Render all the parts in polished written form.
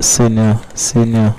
Senior, senior.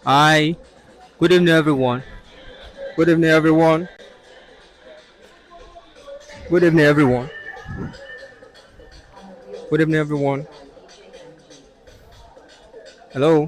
Hi, good evening, everyone. Good evening, everyone. Good evening, everyone. Good evening, everyone. Hello.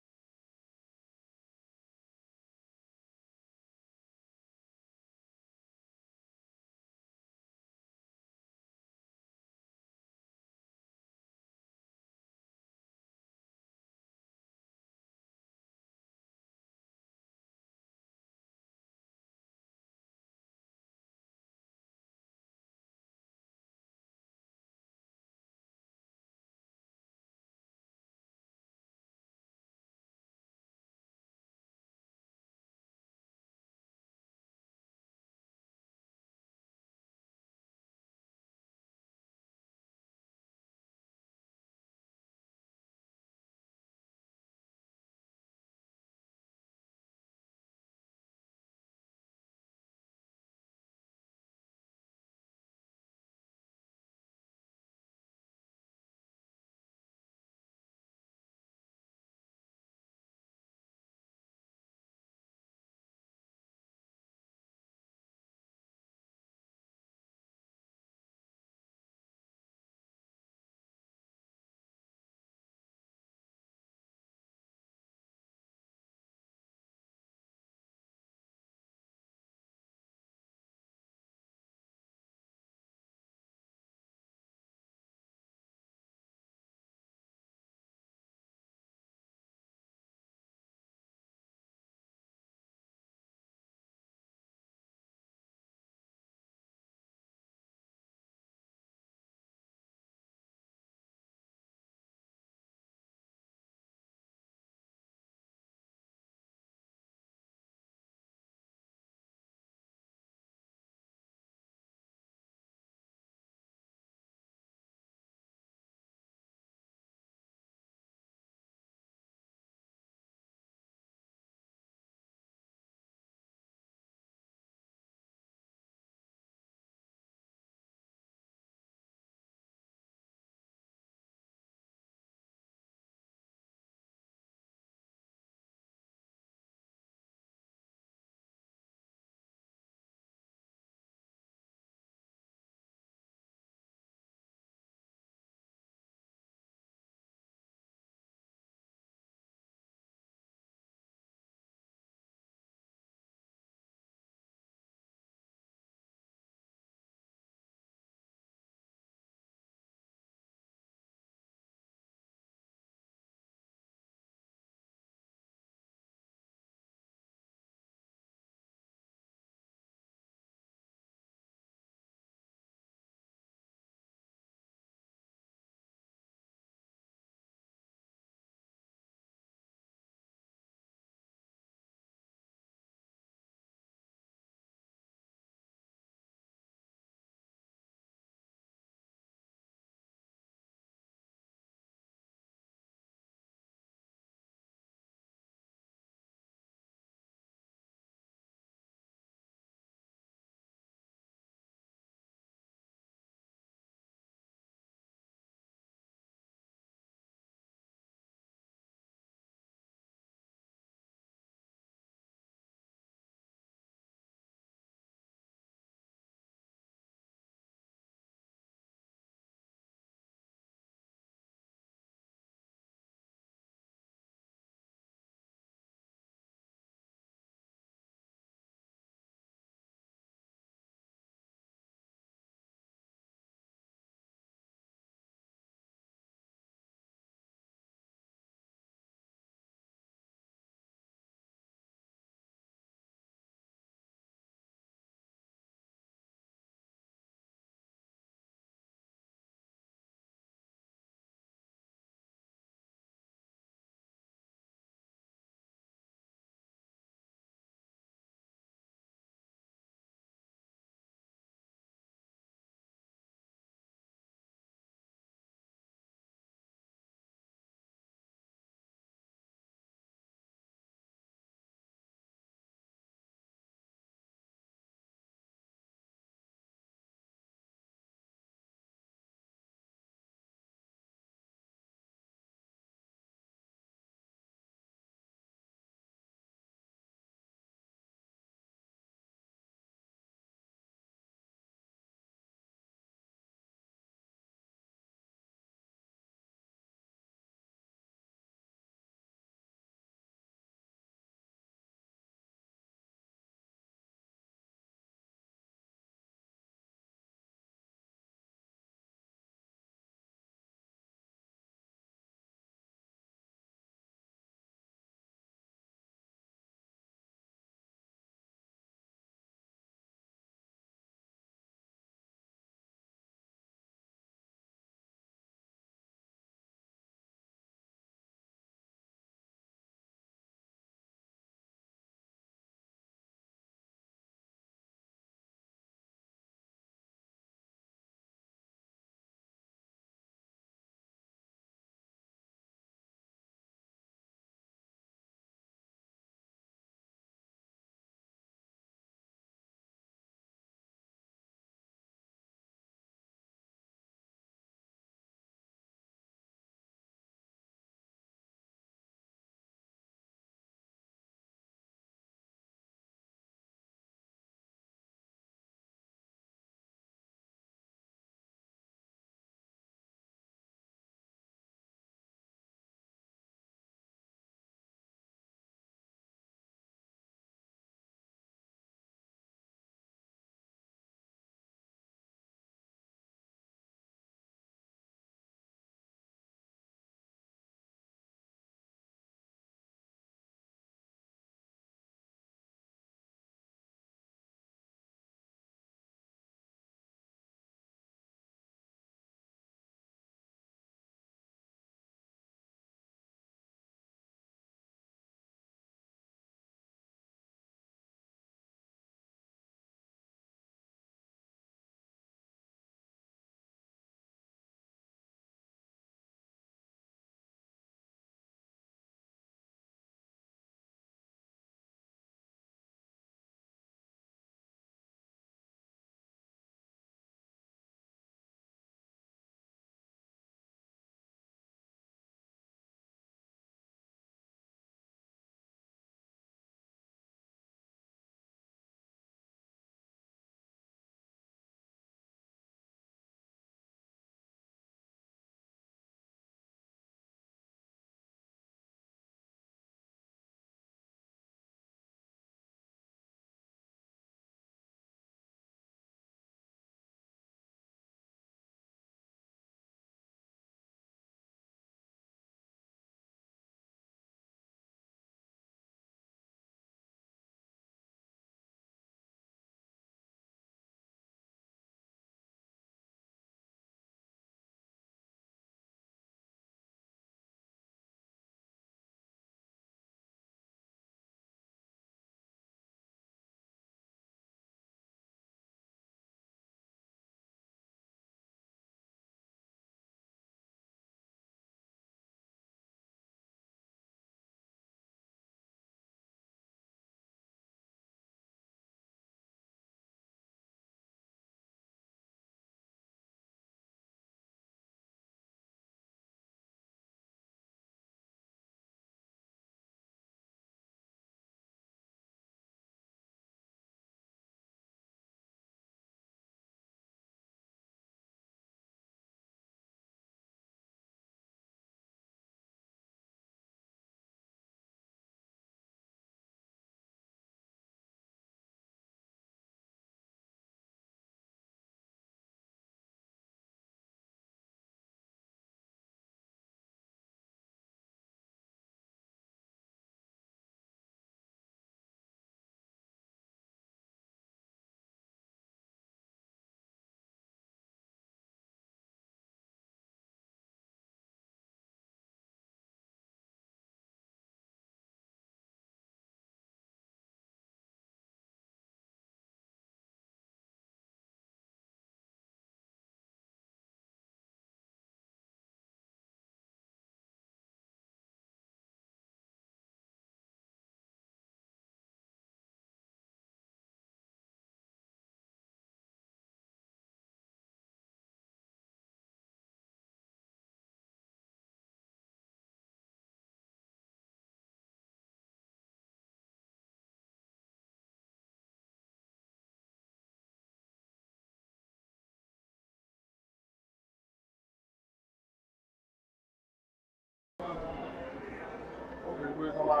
Remaining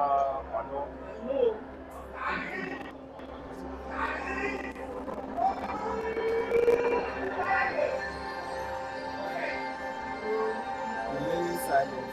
silent.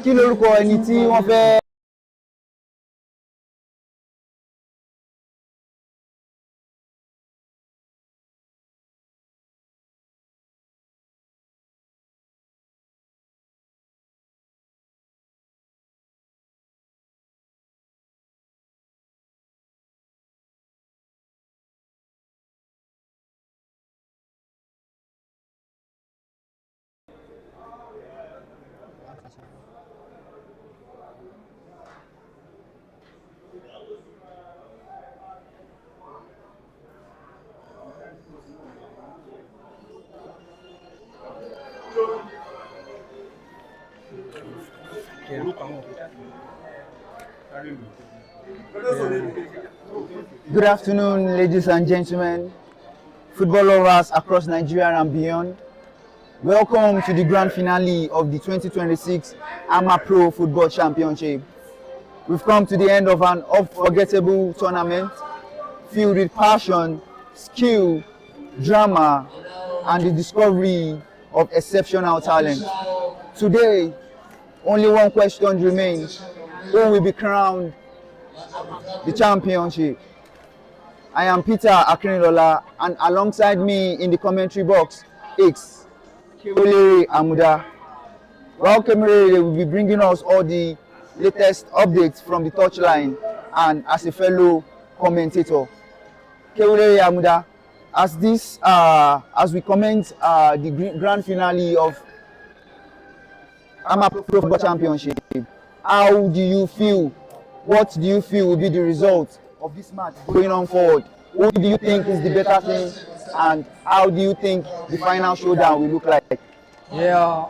kí lorúkọ ẹni tí wọ́n fẹ́. Good afternoon, ladies and gentlemen, football lovers across Nigeria and beyond. Welcome to the grand finale of the 2026 AMAPRO Football Championship. We've come to the end of an unforgettable tournament filled with passion, skill, drama, and the discovery of exceptional talent. Today, only one question remains: who will be crowned the championship? I am Peter Akinlola, and alongside me in the commentary box is Ilorin Amuda. While Kemere will be bringing us all the latest updates from the touchline and as a fellow commentator. Ilorin Amuda, as we comment the grand finale of AMAPRO Football Championship, how do you feel? What do you feel will be the result of this match going on forward? Who do you think is the better team, and how do you think the final showdown will look like? Yeah,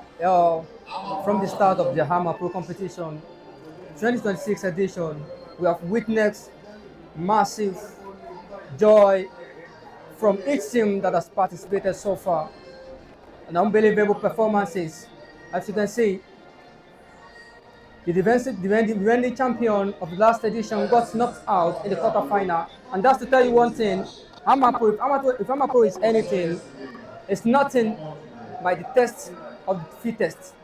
from the start of the AMAPRO competition, 2026 edition, we have witnessed massive joy from each team that has participated so far, and unbelievable performances. As you can see, the defending champion of the last edition got knocked out in the quarterfinal, and that's to tell you one thing: if AMAPRO is anything, it's nothing by the test of the fittest.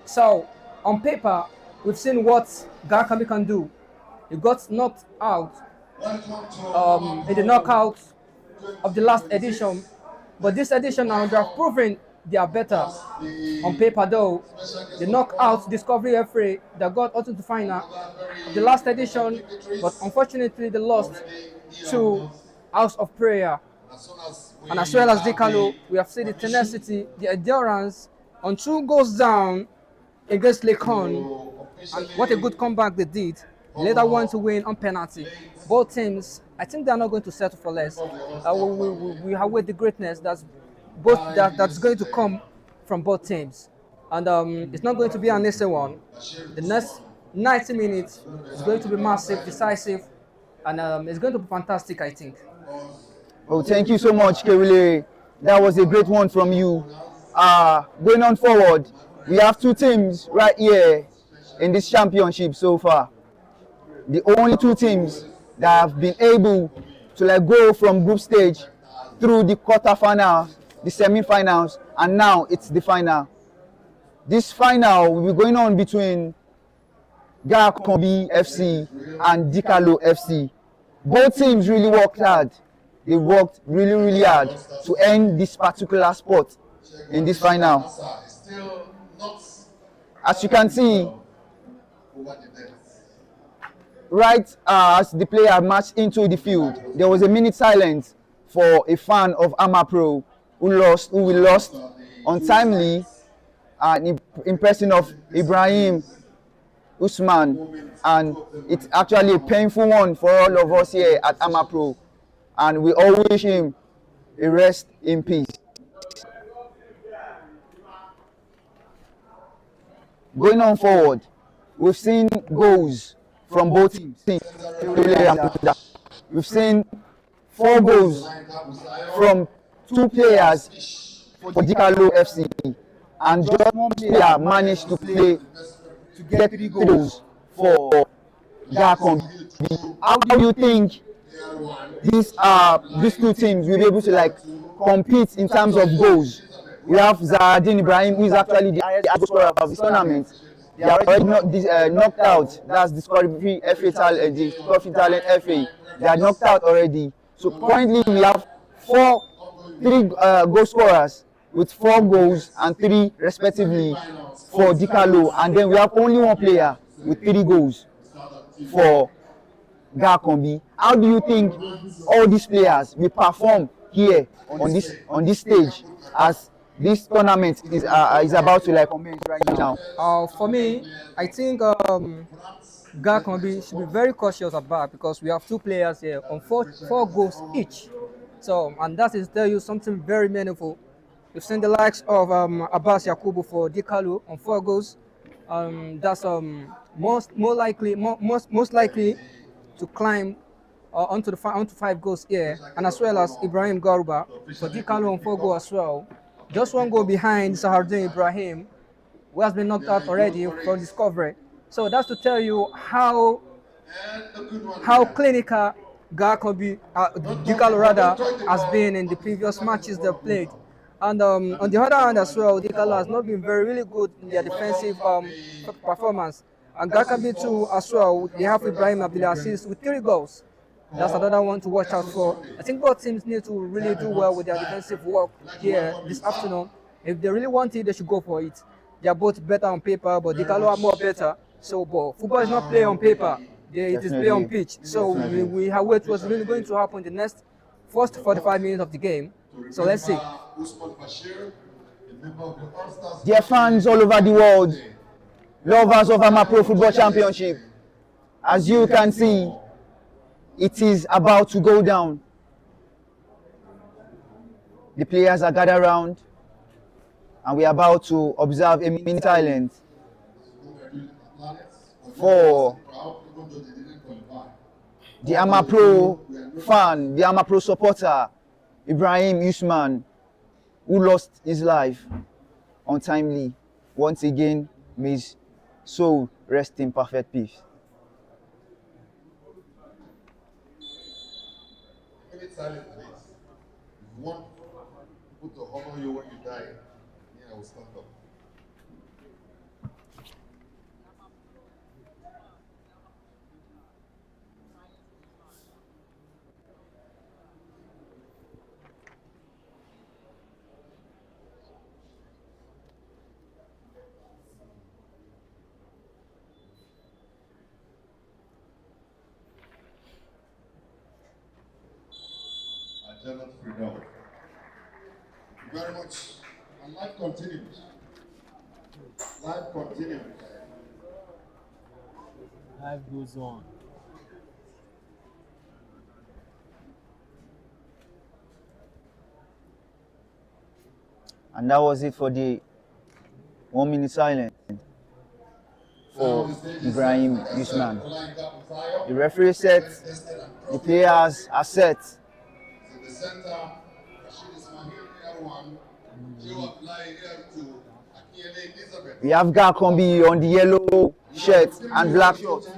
So, on paper, we've seen what Akanbi can do. He got knocked out in the knockout of the last edition, but this edition now they have proven they are better. On paper though, the knockout Discovery FA that got out to the final of the last edition, but unfortunately they lost to House of Prayer. And as well as Dickalo, we have seen the tenacity, the endurance on 2 goals down against Lekon, and what a good comeback they did. Later went to win on penalty. Both teams, I think they are not going to settle for less. We have with the greatness that's going to come from both teams, and it's not going to be an easy one. The next 90 minutes is going to be massive, decisive, and it's going to be fantastic, I think. Oh, thank you so much, Kewile. That was a great one from you. Going on forward, we have 2 teams right here in this championship so far. The only 2 teams that have been able to go from group stage through the quarterfinals, the semi-finals, and now it's the final. This final will be going on between Akanbi FC and Dickalo FC. Both teams really worked hard. They worked really hard to end this particular spot in this final. As you can see, right as the player marched into the field, there was a minute silence for a fan of AMAPRO who lost untimely in person of Ibrahim Usman, and it's actually a painful one for all of us here at AMAPRO, and we all wish him a rest in peace. Going on forward, we've seen goals from both teams. We've seen 4 goals from 2 players for Dickalo FC, and just 1 player managed to get 3 goals for Akanbi. How do you think these 2 teams will be able to compete in terms of goals? We have Zahardin Ibrahim, who is actually the highest goal scorer of this tournament. They are already knocked out. That's the Discovery Talent FA. They are knocked out already. So currently we have 3 goal scorers with 4 goals and 3 respectively for Dickalo, and then we have only 1 player with 3 goals for Akanbi. How do you think all these players will perform here on this stage as this tournament is about to commence right now? For me, I think Akanbi should be very cautious about, because we have 2 players here on 4 goals each. So, and that is tell you something very meaningful. We've seen the likes of Abbas Yakubu for Dickalo on 4 goals. That's most likely to climb onto 5 goals here, and as well as Ibrahim Garuba for Dickalo on 4 goals as well. Just 1 goal behind Zahardin Ibrahim, who has been knocked out already for Discovery. So that's to tell you how clinical Dickalo rather has been in the previous matches they've played. And on the other hand as well, Dickalo has not been really good in their defensive performance. And Akanbi too as well, they have Ibrahim Abdulaziz with 3 goals. That's another one to watch out for. I think both teams need to really do well with their defensive work here this afternoon. If they really want it, they should go for it. They are both better on paper, but Dickalo are more better. So, but football is not played on paper. It is played on pitch. So we have what's really going to happen in the next first 45 minutes of the game. So let's see. Dear fans all over the world, lovers of AMAPRO Football Championship, as you can see, it is about to go down. The players are gathered around, and we are about to observe a minute silence for the AMAPRO fan, the AMAPRO supporter, Ibrahim Usman, who lost his life untimely. Once again, may his soul rest in perfect peace. Silent, please. If you want people to honor you when you die, I will stand up. Freedom. Thank you very much. And life continues. Life continues. Life goes on. And that was it for the 1 minute silence for Ibrahim Usman. The referee set, the players are set. We have Akanbi on the yellow shirt and black shorts,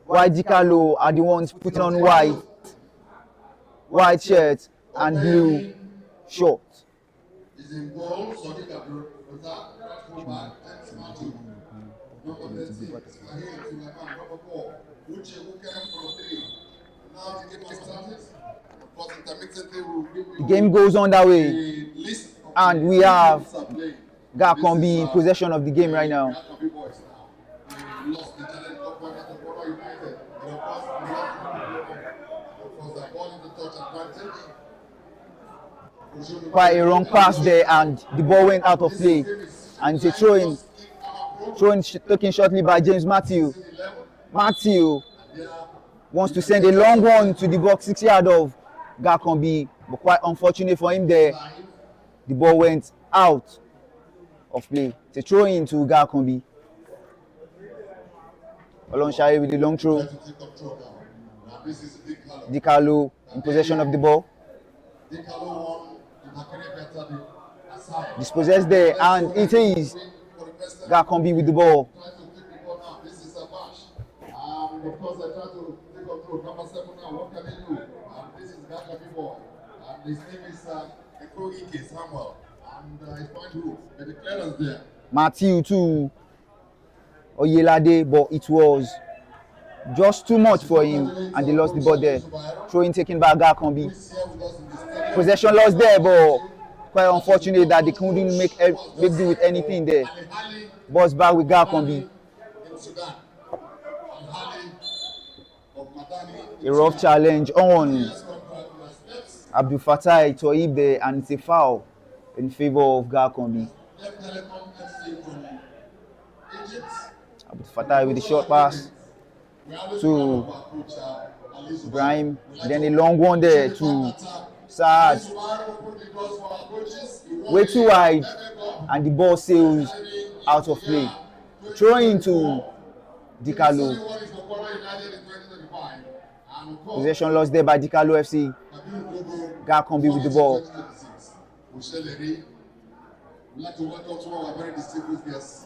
while Dickalo are the ones putting on white shirt and blue shorts. The game goes on that way, and we have Akanbi in possession of the game right now. Quite a wrong pass there, and the ball went out of play. and it's a throw-in taken shortly by James Matthew. Matthew wants to send a long one to the box 6 yard of Akanbi, but quite unfortunate for him there. The ball went out of play. It's a throw-in to Akanbi. Olonshare with the long throw. Dickalo in possession of the ball. Dispossessed there, and it is Akanbi with the ball. Of course, I try to take control. Number 7 now, what can they do? This is Akanbi boy. His name is Ike Samuel. And he's going to the clearance there. Matthew to Oyelade, but it was just too much for him, and they lost the ball there. Throw-in taken by Akanbi. Possession lost there, but quite unfortunate that they couldn't make do with anything there. Ball's back with Akanbi. A rough challenge on Abdul Fatai Toib there, and it's a foul in favor of Akanbi. Abdul Fatai with the short pass to Ibrahim, then a long one there to Saad. Way too wide, and the ball sails out of play. Throwing to Dickalo. Possession lost there by Dickalo FC. Akanbi with the ball.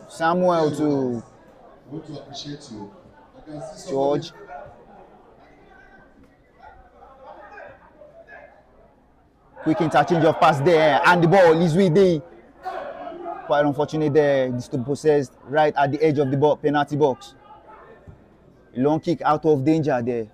Samuel to George. Quick interchange of pass there, and the ball is with the. Quite unfortunate there. Dispossessed right at the edge of the penalty box. A long kick out of danger there.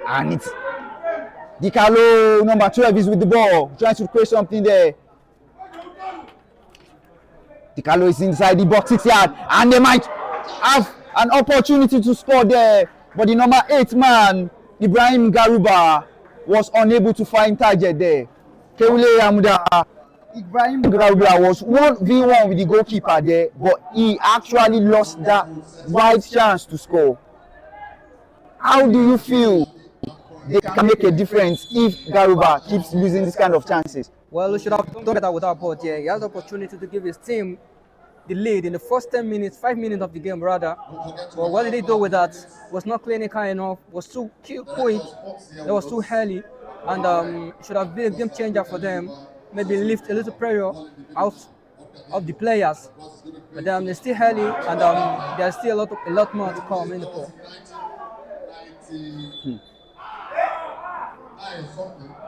And it's Dickalo, number 12, is with the ball, trying to create something there. Dickalo is inside the box 6 yard, and they might have an opportunity to score there. But the number 8 man, Ibrahim Garuba, was unable to find target there. Keule Amuda, Ibrahim Garuba was 1v1 with the goalkeeper there, but he actually lost that wide chance to score. How do you feel they can make a difference if Garuba keeps losing this kind of chances? Well, we should have done better without Port here. He has the opportunity to give his team the lead in the first 5 minutes of the game rather. But what did he do with that? Was not clinical enough, was too quick, it was too early, and should have been a game changer for them. Maybe lift a little pressure out of the players. But they're still early, and there's still a lot more to come in the pool.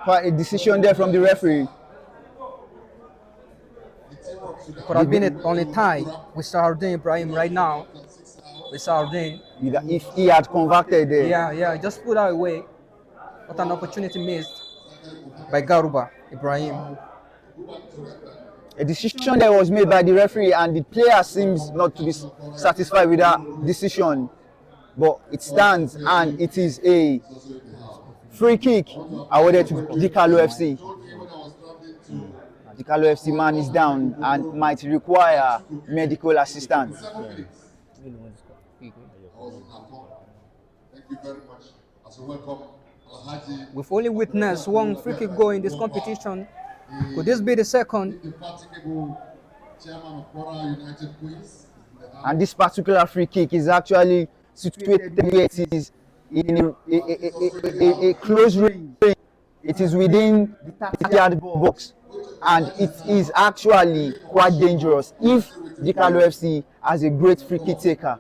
Quite a decision there from the referee. Could have been on a tie with Sardin Ibrahim right now. With Sardin. If he had converted there. Yeah, just put that away. What an opportunity missed by Garuba Ibrahim. A decision that was made by the referee, and the player seems not to be satisfied with that decision. But it stands, and it is a free kick awarded to Dickalo FC. Dickalo FC man is down and might require medical assistance. Thank you very much. As we welcome Alhaji. We've only witnessed one free kick goal in this competition. Could this be the second? Chairman of Kwara United Queens. And this particular free kick is actually situated where it is in a close range. It is within the 30-yard box, and it is actually quite dangerous if Dickalo FC has a great free kick taker.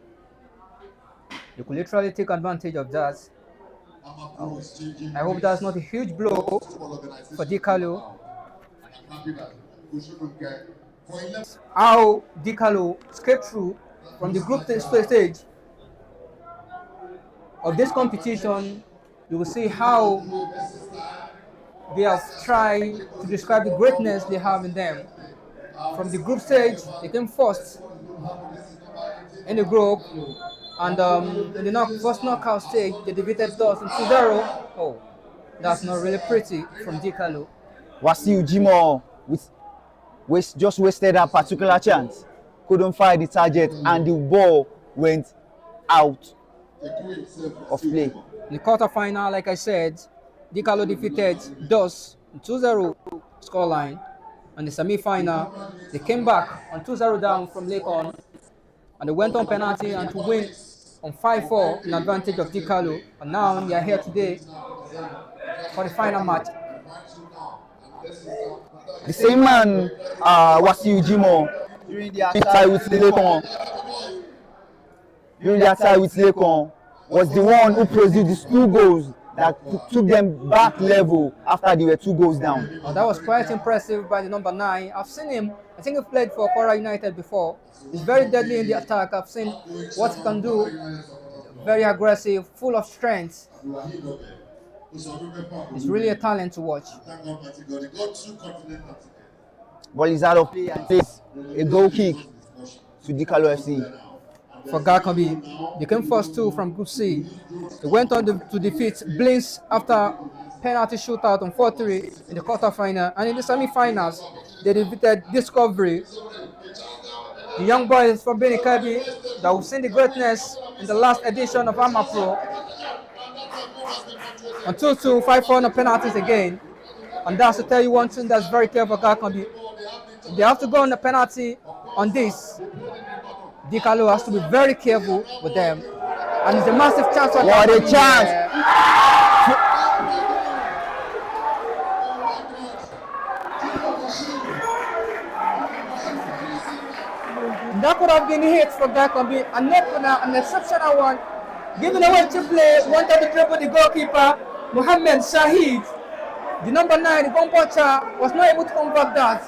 You could literally take advantage of that. I hope that's not a huge blow for Dickalo. How Dickalo escaped through from the group stage of this competition, you will see how they have tried to describe the greatness they have in them. From the group stage, they came first in the group. And in the first knockout stage, they defeated us in 2-0. Oh, that's not really pretty from Dickalo. Wasiu Jimo just wasted that particular chance. Couldn't fire the target and the ball went out of play. In the quarterfinal, like I said, Dickalo defeated DOS 2-0 scoreline. On the semi-final, they came back on 2-0 down from Lakon, and they went on penalty and to win on 5-4 in advantage of Dickalo. And now they are here today for the final match. The same man, Wasiu Jimo, during their tie with Lakon, was the one who produced these 2 goals that took them back level after they were 2 goals down. Oh, that was quite impressive by the number 9. I've seen him. I think he played for Kwara United before. He's very deadly in the attack. I've seen what he can do. Very aggressive, full of strength. He's really a talent to watch. Ball is out of play and plays a goal kick to Dickalo FC. For Akanbi, they came first 2 from Group C. They went on to defeat Blins after penalty shootout on 4-3 in the quarterfinal, and in the semi-finals, they defeated Discovery. The young boys from Benin-Kabi that we've seen the greatness in the last edition of AMAPRO. On 2-2, 5-4 on penalties again. And that's to tell you one thing that's very clear for Akanbi. They have to go on the penalty on this. Dickalo has to be very careful with them. And it's a massive chance for What a chance! That could have been hit for Akanbi, and not an exceptional one. Giving away to play, wanted to dribble the goalkeeper, Mohammed Shahid. The number 9, the bomb watcher, was not able to convert that.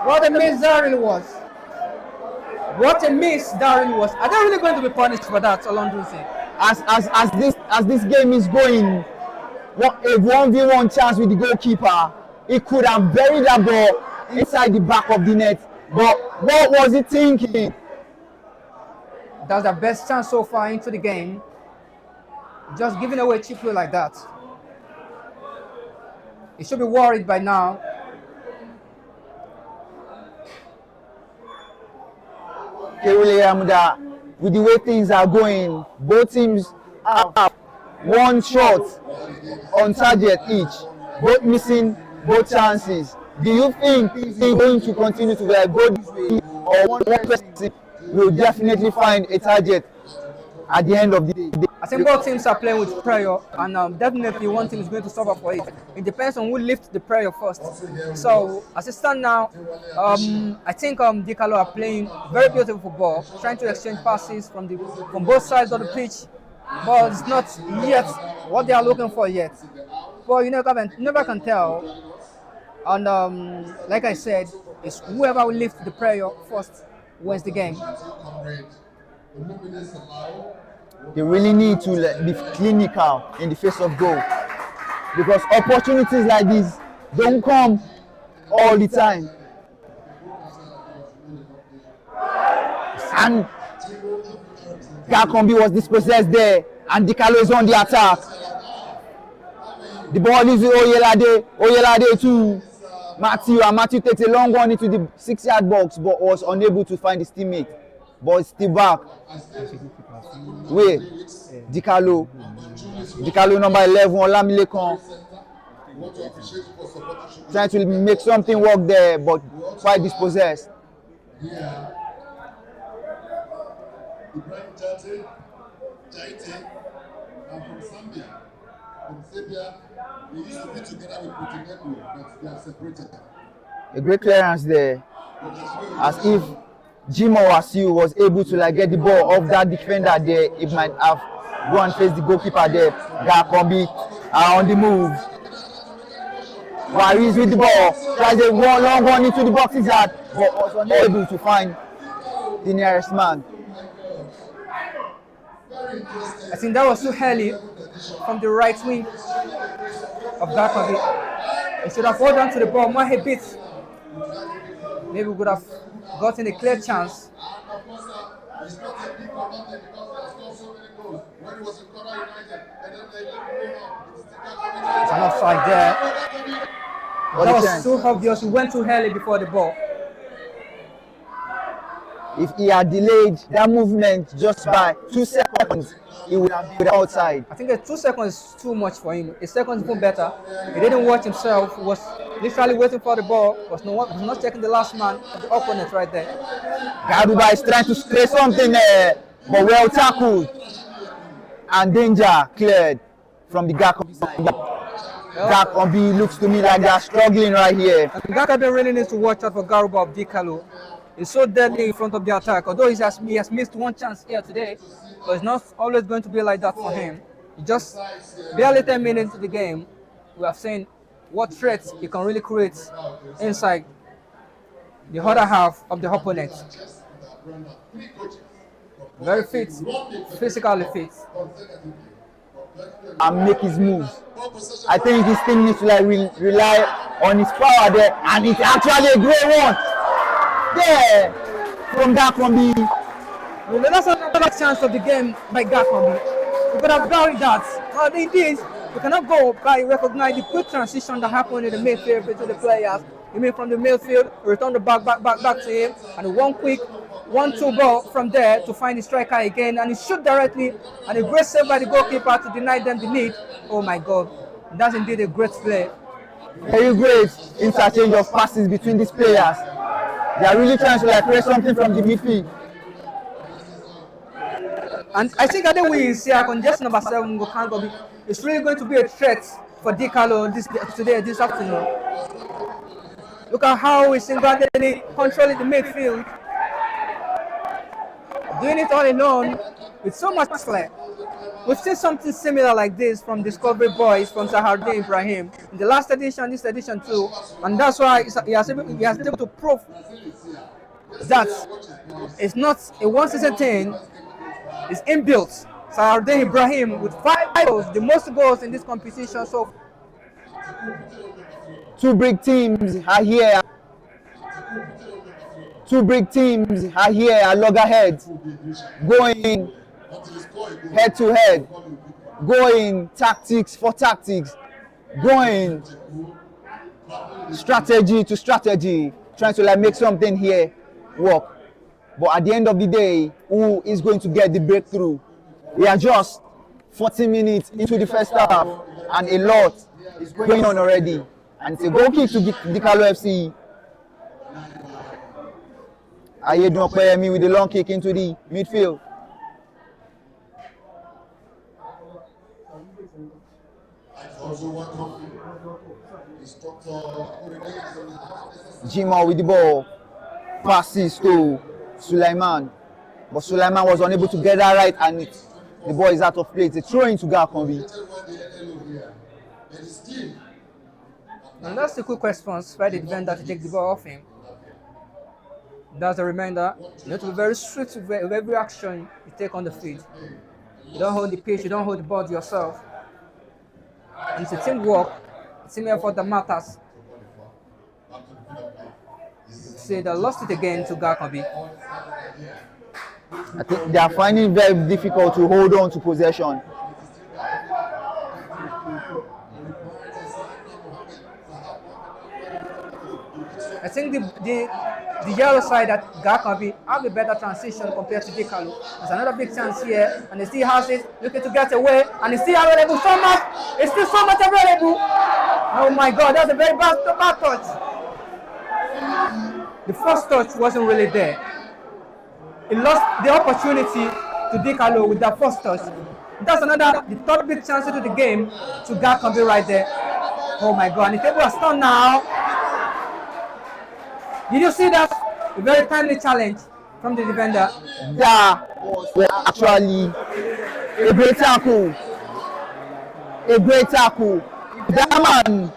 What a miss Daryl was. What a miss Daryl was. Are they really going to be punished for that, Alondrusi? As this game is going, a 1v1 chance with the goalkeeper, he could have buried that ball inside the back of the net. But what was he thinking? That's the best chance so far into the game. Just giving away cheaply like that. He should be worried by now. With the way things are going, both teams have 1 shot on target each, both missing both chances. Do you think it's going to continue to go this way, or one person will definitely find a target at the end of the day? I think both teams are playing with prayer, and definitely one team is going to suffer for it. It depends on who lifts the prayer first. So, as it stands now, I think Dickalo are playing very beautiful football, trying to exchange passes from both sides of the pitch, but it's not yet what they are looking for yet. But you never can tell. And like I said, it's whoever will lift the prayer first wins the game. They really need to be clinical in the face of goal, because opportunities like this don't come all the time. And Akanbi was dispossessed there, and Dickalo is on the attack. The ball is with Oyelade to Matthew, and Matthew takes a long one into the 6-yard box, but was unable to find his teammate. But still back. Wait, Dickalo number 11, Olamilekan, trying to make something work there, but quite dispossessed. I'm from Zambia. From Zambia, we used to be together with Putinendo, but they are separated. A great clearance there, as if Jimo Wasiu was able to get the ball off that defender there. It might have go and face the goalkeeper there. Akanbi on the move. Waris with the ball, tries a long one into the boxes yard, but was unable to find the nearest man. I think that was too early from the right wing of Akanbi. He should have hold on to the ball more a bit. Maybe we would have gotten a clear chance. nothing because they have scored so many goals. When it was in Kwara United, and then they let go now. It is Dickalo. It's an offside there. What That a was chance. so obvious. He went too early before the ball. If he had delayed that movement just by 2 seconds, he would have been outside. I think that 2 seconds is too much for him. A second is even better. He didn't watch himself. He was literally waiting for the ball. Was not checking the last man of the opponent right there. Garuba is trying to spray something there, but well tackled. And danger cleared from the Akanbi. Looks to me like they are struggling right here. And Akanbi really needs to watch out for Garuba of Dickalo. He's so deadly in front of the attack. Although he has missed one chance here today, but it's not always going to be like that for him. He just barely 10 minutes into the game, we have seen what threats he can really create inside the other half of the opponent. Very fit, physically fit. And make his moves. I think his team needs to like rely on his power there, and it's actually a great one. There, from Akanbi. Well, that's another chance of the game by Akanbi. We could have buried that. But indeed, we cannot go by recognize the quick transition that happened in the midfield between the players. You mean from the midfield, return the back to him, and one quick 1-2 ball from there to find the striker again, and he shoot directly, and a great save by the goalkeeper to deny them the lead. Oh my God, that's indeed a great play. Very great interchange of passes between these players. They are really trying to like create something from the midfield. And I think that we see a congestion number 7 Akanbi. It's really going to be a threat for Dickalo this afternoon. Look at how he's single-handedly controlling the midfield, doing it all alone with so much flair. We've seen something similar like this from Discovery Boys, from Zahardin Ibrahim in the last edition, this edition too, and that's why he has been able to prove that it's not a one-season thing. It's inbuilt. Zahardin Ibrahim with 5 goals, the most goals in this competition. So Two big teams are here. Two big teams are here at loggerheads, going head to head, going tactics for tactics, going strategy to strategy, trying to like make something here work. But at the end of the day, who is going to get the breakthrough? We are just 40 minutes into the first half, and a lot is going on already. And it's a goal kick to Dickalo FC. Ayedun Opeyemi with the long kick into the midfield. Jima with the ball. Passes to Sulaiman. But Sulaiman was unable to get that right, and the ball is out of play. It's a throw into Akanbi. And that's the quick response by the defender to take the ball off him. That's a reminder, you have to be very swift with every action you take on the field. You don't hold the pitch, you don't hold the ball yourself. And it's a teamwork, a team effort that matters. See, they lost it again to Akanbi. I think they are finding it very difficult to hold on to possession. I think the yellow side at Akanbi have a better transition compared to Dickalo. There's another big chance here, and he still has it, looking to get away, and he's still available so much. It's still so much available. Oh my God, that's a very bad touch. The first touch wasn't really there. He lost the opportunity to Dickalo with that first touch. That's the third big chance into the game to Akanbi right there. Oh my God, and the table has turned now. Did you see that? A very timely challenge from the defender. That was actually a great tackle. A great tackle. That man,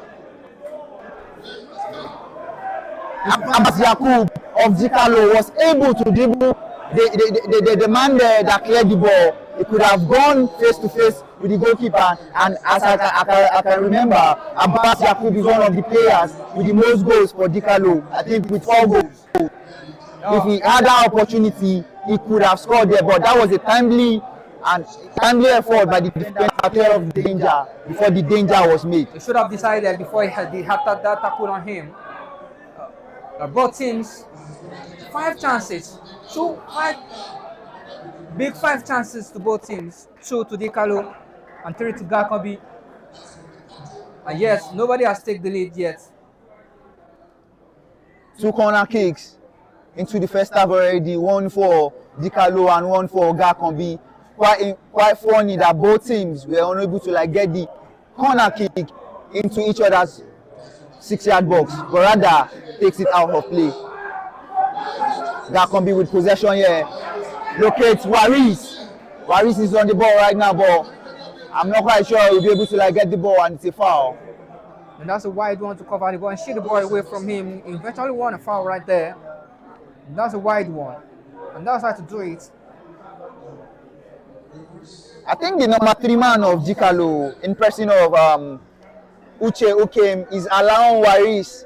Abbas Yakub of Dickalo, was able to dribble the man there that cleared the ball. He could have gone face to face with the goalkeeper, and as I can remember, Abbas Yakub is one of the players with the most goals for Dickalo. I think with 4 goals. If he had that opportunity, he could have scored there, but that was a timely effort by the defender to take care of the danger before the danger was made. He should have decided before he had that tackle on him. Both teams, 5 chances. 5 chances to both teams. 2 to Dickalo and 3 to Akanbi. And yes, nobody has taken the lead yet. 2 corner kicks into the first half already, 1 for Dickalo and 1 for Akanbi. Quite funny that both teams were unable to get the corner kick into each other's 6-yard box, but rather takes it out of play. Akanbi with possession here. Locates Waris. Waris is on the ball right now, but I'm not quite sure he'll be able to get the ball, and it's a foul. And that's a wide one to cover the ball and shoot the ball away from him. He eventually won a foul right there. And that's a wide one. And that's how to do it. I think the number 3 man of Dickalo, in person of Uche Ukem, is allowing Waris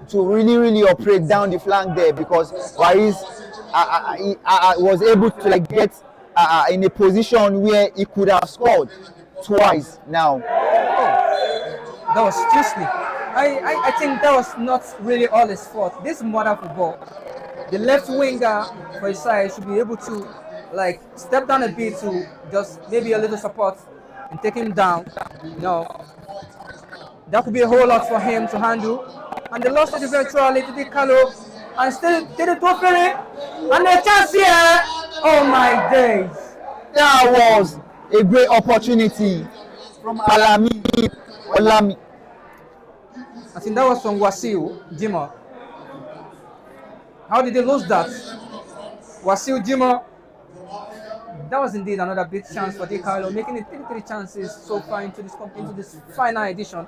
to really operate down the flank there, because Waris was able to get in a position where he could have scored twice now. That was seriously. I think that was not really all his fault. This is modern football. The left winger for his side should be able to step down a bit to just maybe a little support and take him down. That could be a whole lot for him to handle. And they lost it eventually to Dickalo and still did it to Ferry. And the chance here. Oh my days. That was a great opportunity from Olami. I think that was from Wasiu Jima. How did they lose that? Wasiu Jima. That was indeed another big chance for Dickalo, making it 3 chances so far into this final edition.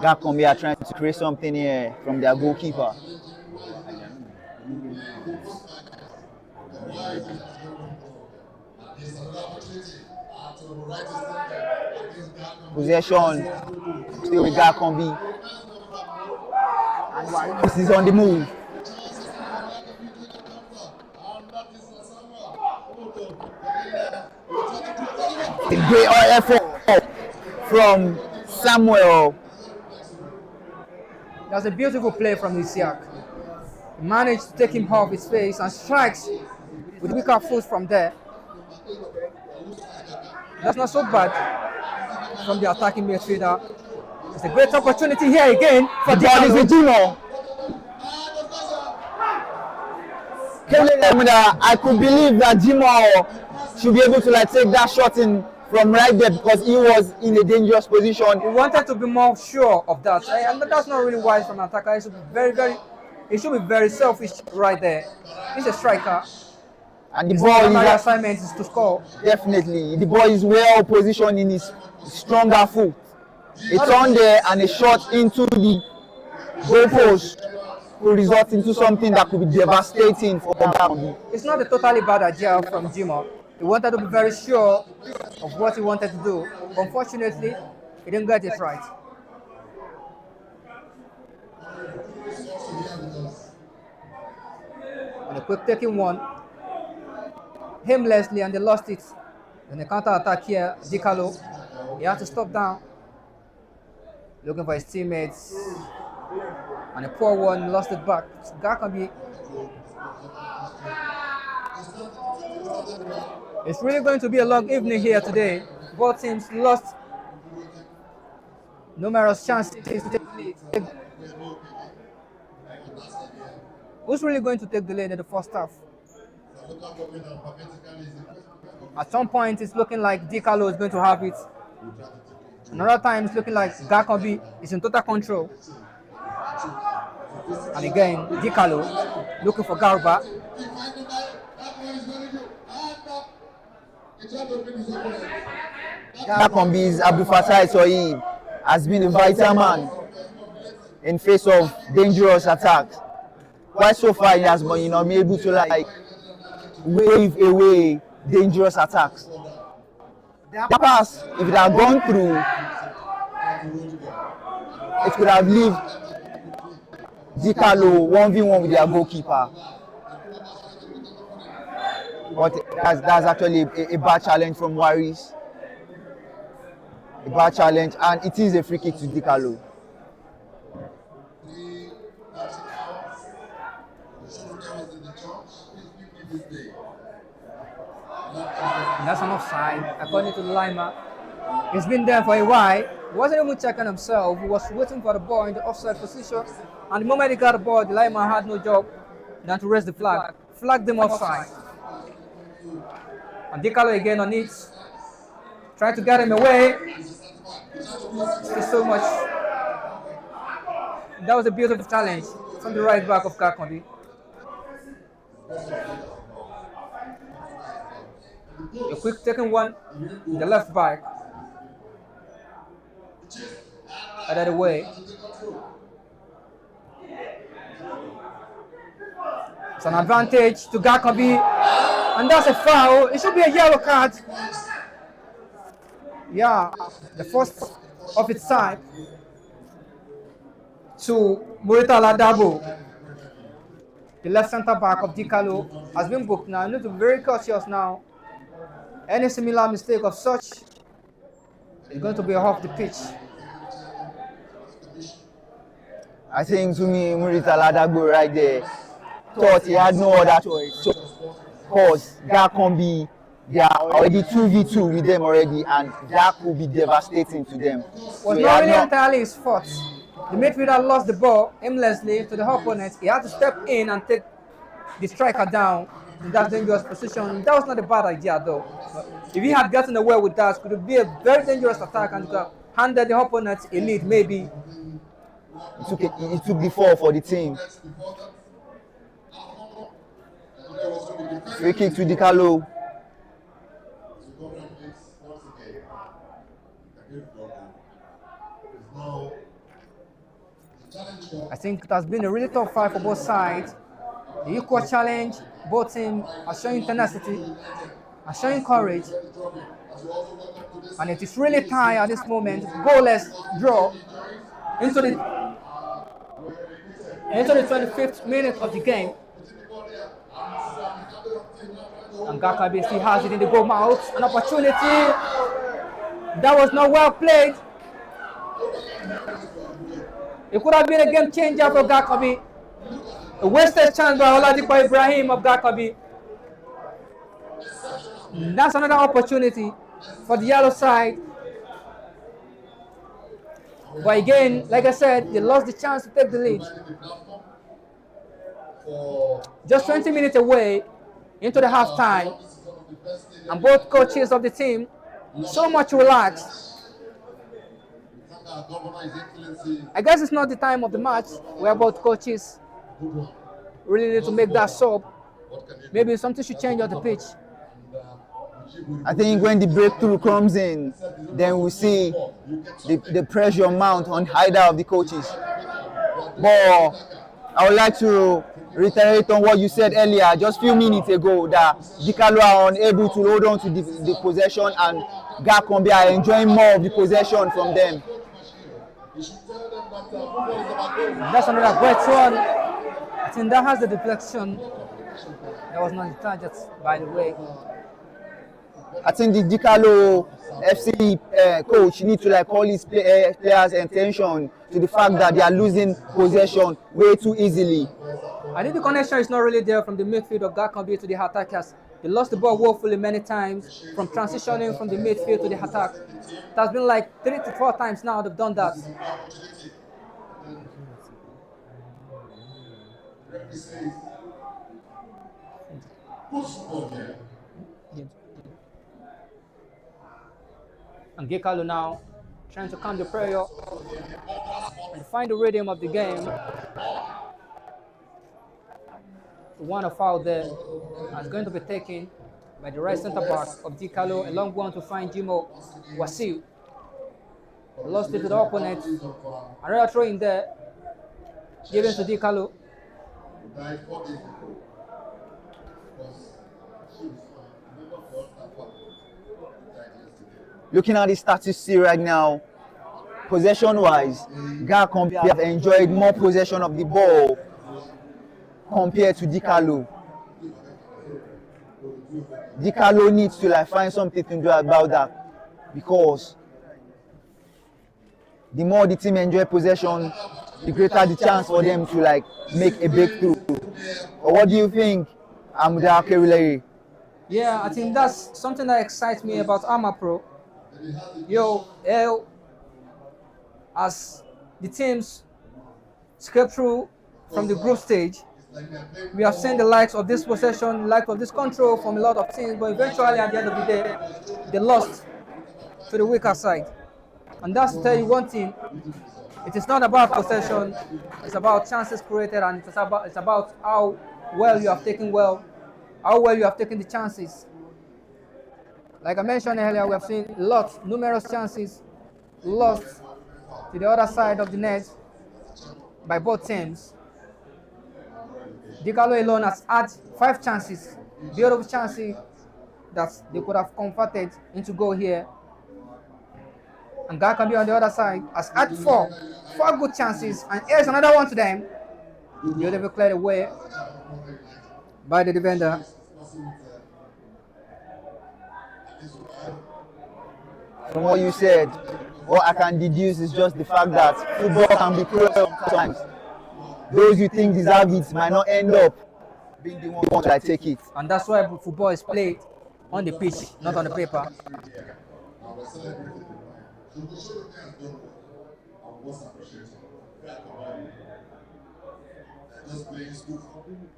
Akanbi are trying to create something here from their goalkeeper. Possession still with Akanbi. And this is on the move. A great effort from Samuel. That's a beautiful play from Isiak. He managed to take him off his face and strikes with weaker foot from there. That's not so bad from the attacking midfielder. It's a great opportunity here again for Dickalo. I could believe that Jimo should be able to take that shot in from right there, because he was in a dangerous position. He wanted to be more sure of that, and that's not really wise from an attacker. He should be very selfish right there. He's a striker, and the ball assignment is to score. Definitely, the ball is well positioned in his stronger foot. It's on there, and a shot into the goalpost could result into something that could be devastating for Akanbi. It's not a totally bad idea from Jimo. He wanted to be very sure of what he wanted to do. Unfortunately, he didn't get it right. And a quick taking one, aimlessly, and they lost it. Then the counter attack here, Dickalo. He had to stop down, looking for his teammates. And a poor one, lost it back. Akanbi. It's really going to be a long evening here today. Both teams lost numerous chances to take the lead. Who's really going to take the lead in the first half? At some point, it's looking like Dickalo is going to have it. Another time, it's looking like Akanbi is in total control. And again, Dickalo looking for Garba. Akanbi's Abdul Fatai Soyi has been a vital man in face of dangerous attacks. Why so far he has been able to like wave away dangerous attacks. That pass, if it had gone through, it could have left Dickalo 1v1 with their goalkeeper. But that's actually a bad challenge from Waris. A bad challenge, and it is a free kick to Dickalo. That's an offside, according to Lima. He's been there for a while. He wasn't even checking himself. He was waiting for the ball in the offside position. And the moment he got the ball, the Lima had no job than to raise the flag. Flagged them offside. And Dickalo again on it. Trying to get him away. It's so much. That was a beautiful challenge from the right back of Akanbi. A quick taking one, the left back. Out of the way. It's an advantage to Akanbi, and that's a foul. It should be a yellow card. Yeah, the first of its type to Murita Ladabo. The left centre back of Dickalo has been booked now. You need to be very cautious now. Any similar mistake of such is going to be off the pitch. I think to me, Murita Ladabo right there thought he had no other choice. Because Akanbi, they are already 2v2 with them already, and that could be devastating to them. Was not really entirely his fault. The midfielder lost the ball aimlessly to the opponent. He had to step in and take the striker down in that dangerous position. That was not a bad idea though. But if he had gotten away with that, it could be a very dangerous attack and could have handed the opponent a lead maybe. It took the fall for the team. Free kick to Dickalo. I think it has been a really tough fight for both sides. The equal challenge, both teams are showing tenacity, are showing courage. And it is really tight at this moment. Goalless draw into the 25th minute of the game. And Akanbi still has it in the goal mouth. An opportunity that was not well played. It could have been a game changer for Akanbi. A wasted chance by Oladipo Ibrahim of Akanbi. That's another opportunity for the yellow side. But again, like I said, they lost the chance to take the lead. Just 20 minutes away into the halftime, and both coaches of the team so much relaxed. I guess it's not the time of the match where both coaches really need to make that sub. Maybe something should change on the pitch. I think when the breakthrough comes in, then we see the pressure mount on either of the coaches. But I would like to reiterate on what you said earlier, just a few minutes ago, that Dickalo are unable to hold on to the possession, and Akanbi are enjoying more of the possession from them. That's another great one. I think that has the deflection. That was not the target, by the way. I think the Dickalo FC coach needs to call his players' attention to the fact that they are losing possession way too easily. I think the connection is not really there from the midfield of Akanbi to the attackers. They lost the ball woefully many times from transitioning from the midfield to the attack. It has been like 3 to 4 times now they've done that. And Dickalo now trying to calm the prayer and find the rhythm of the game. One foul there is going to be taken by the right centre back of Dickalo. A long one to find Jimo Wasil. Lost it to the opponent. Another throw in there, given to Dickalo. Looking at the statistics right now, possession-wise, Akanbi have enjoyed more possession of the ball compared to Dickalo. Dickalo needs to find something to do about that, because the more the team enjoy possession, the greater the chance for them to make a breakthrough. Or what do you think, Amuda? Yeah, I think that's something that excites me about AMAPRO. As the teams scrape through from the group stage, we have seen the likes of this possession, likes of this control from a lot of teams, but eventually at the end of the day, they lost to the weaker side. And that's to tell you one thing: it is not about possession; it's about chances created, and it's about how well you have taken the chances. Like I mentioned earlier, we have seen numerous chances lost to the other side of the net by both teams. Dickalo alone has had 5 chances, beautiful chances that they could have converted into goal here. And Akanbi on the other side has had 4 good chances, and here's another one to them. Beautifully cleared away by the defender. From what you said, what I can deduce is just the fact that football can be cruel sometimes. Those you think deserve it might not end up being the ones that take it. And that's why football is played on the pitch, not on the paper.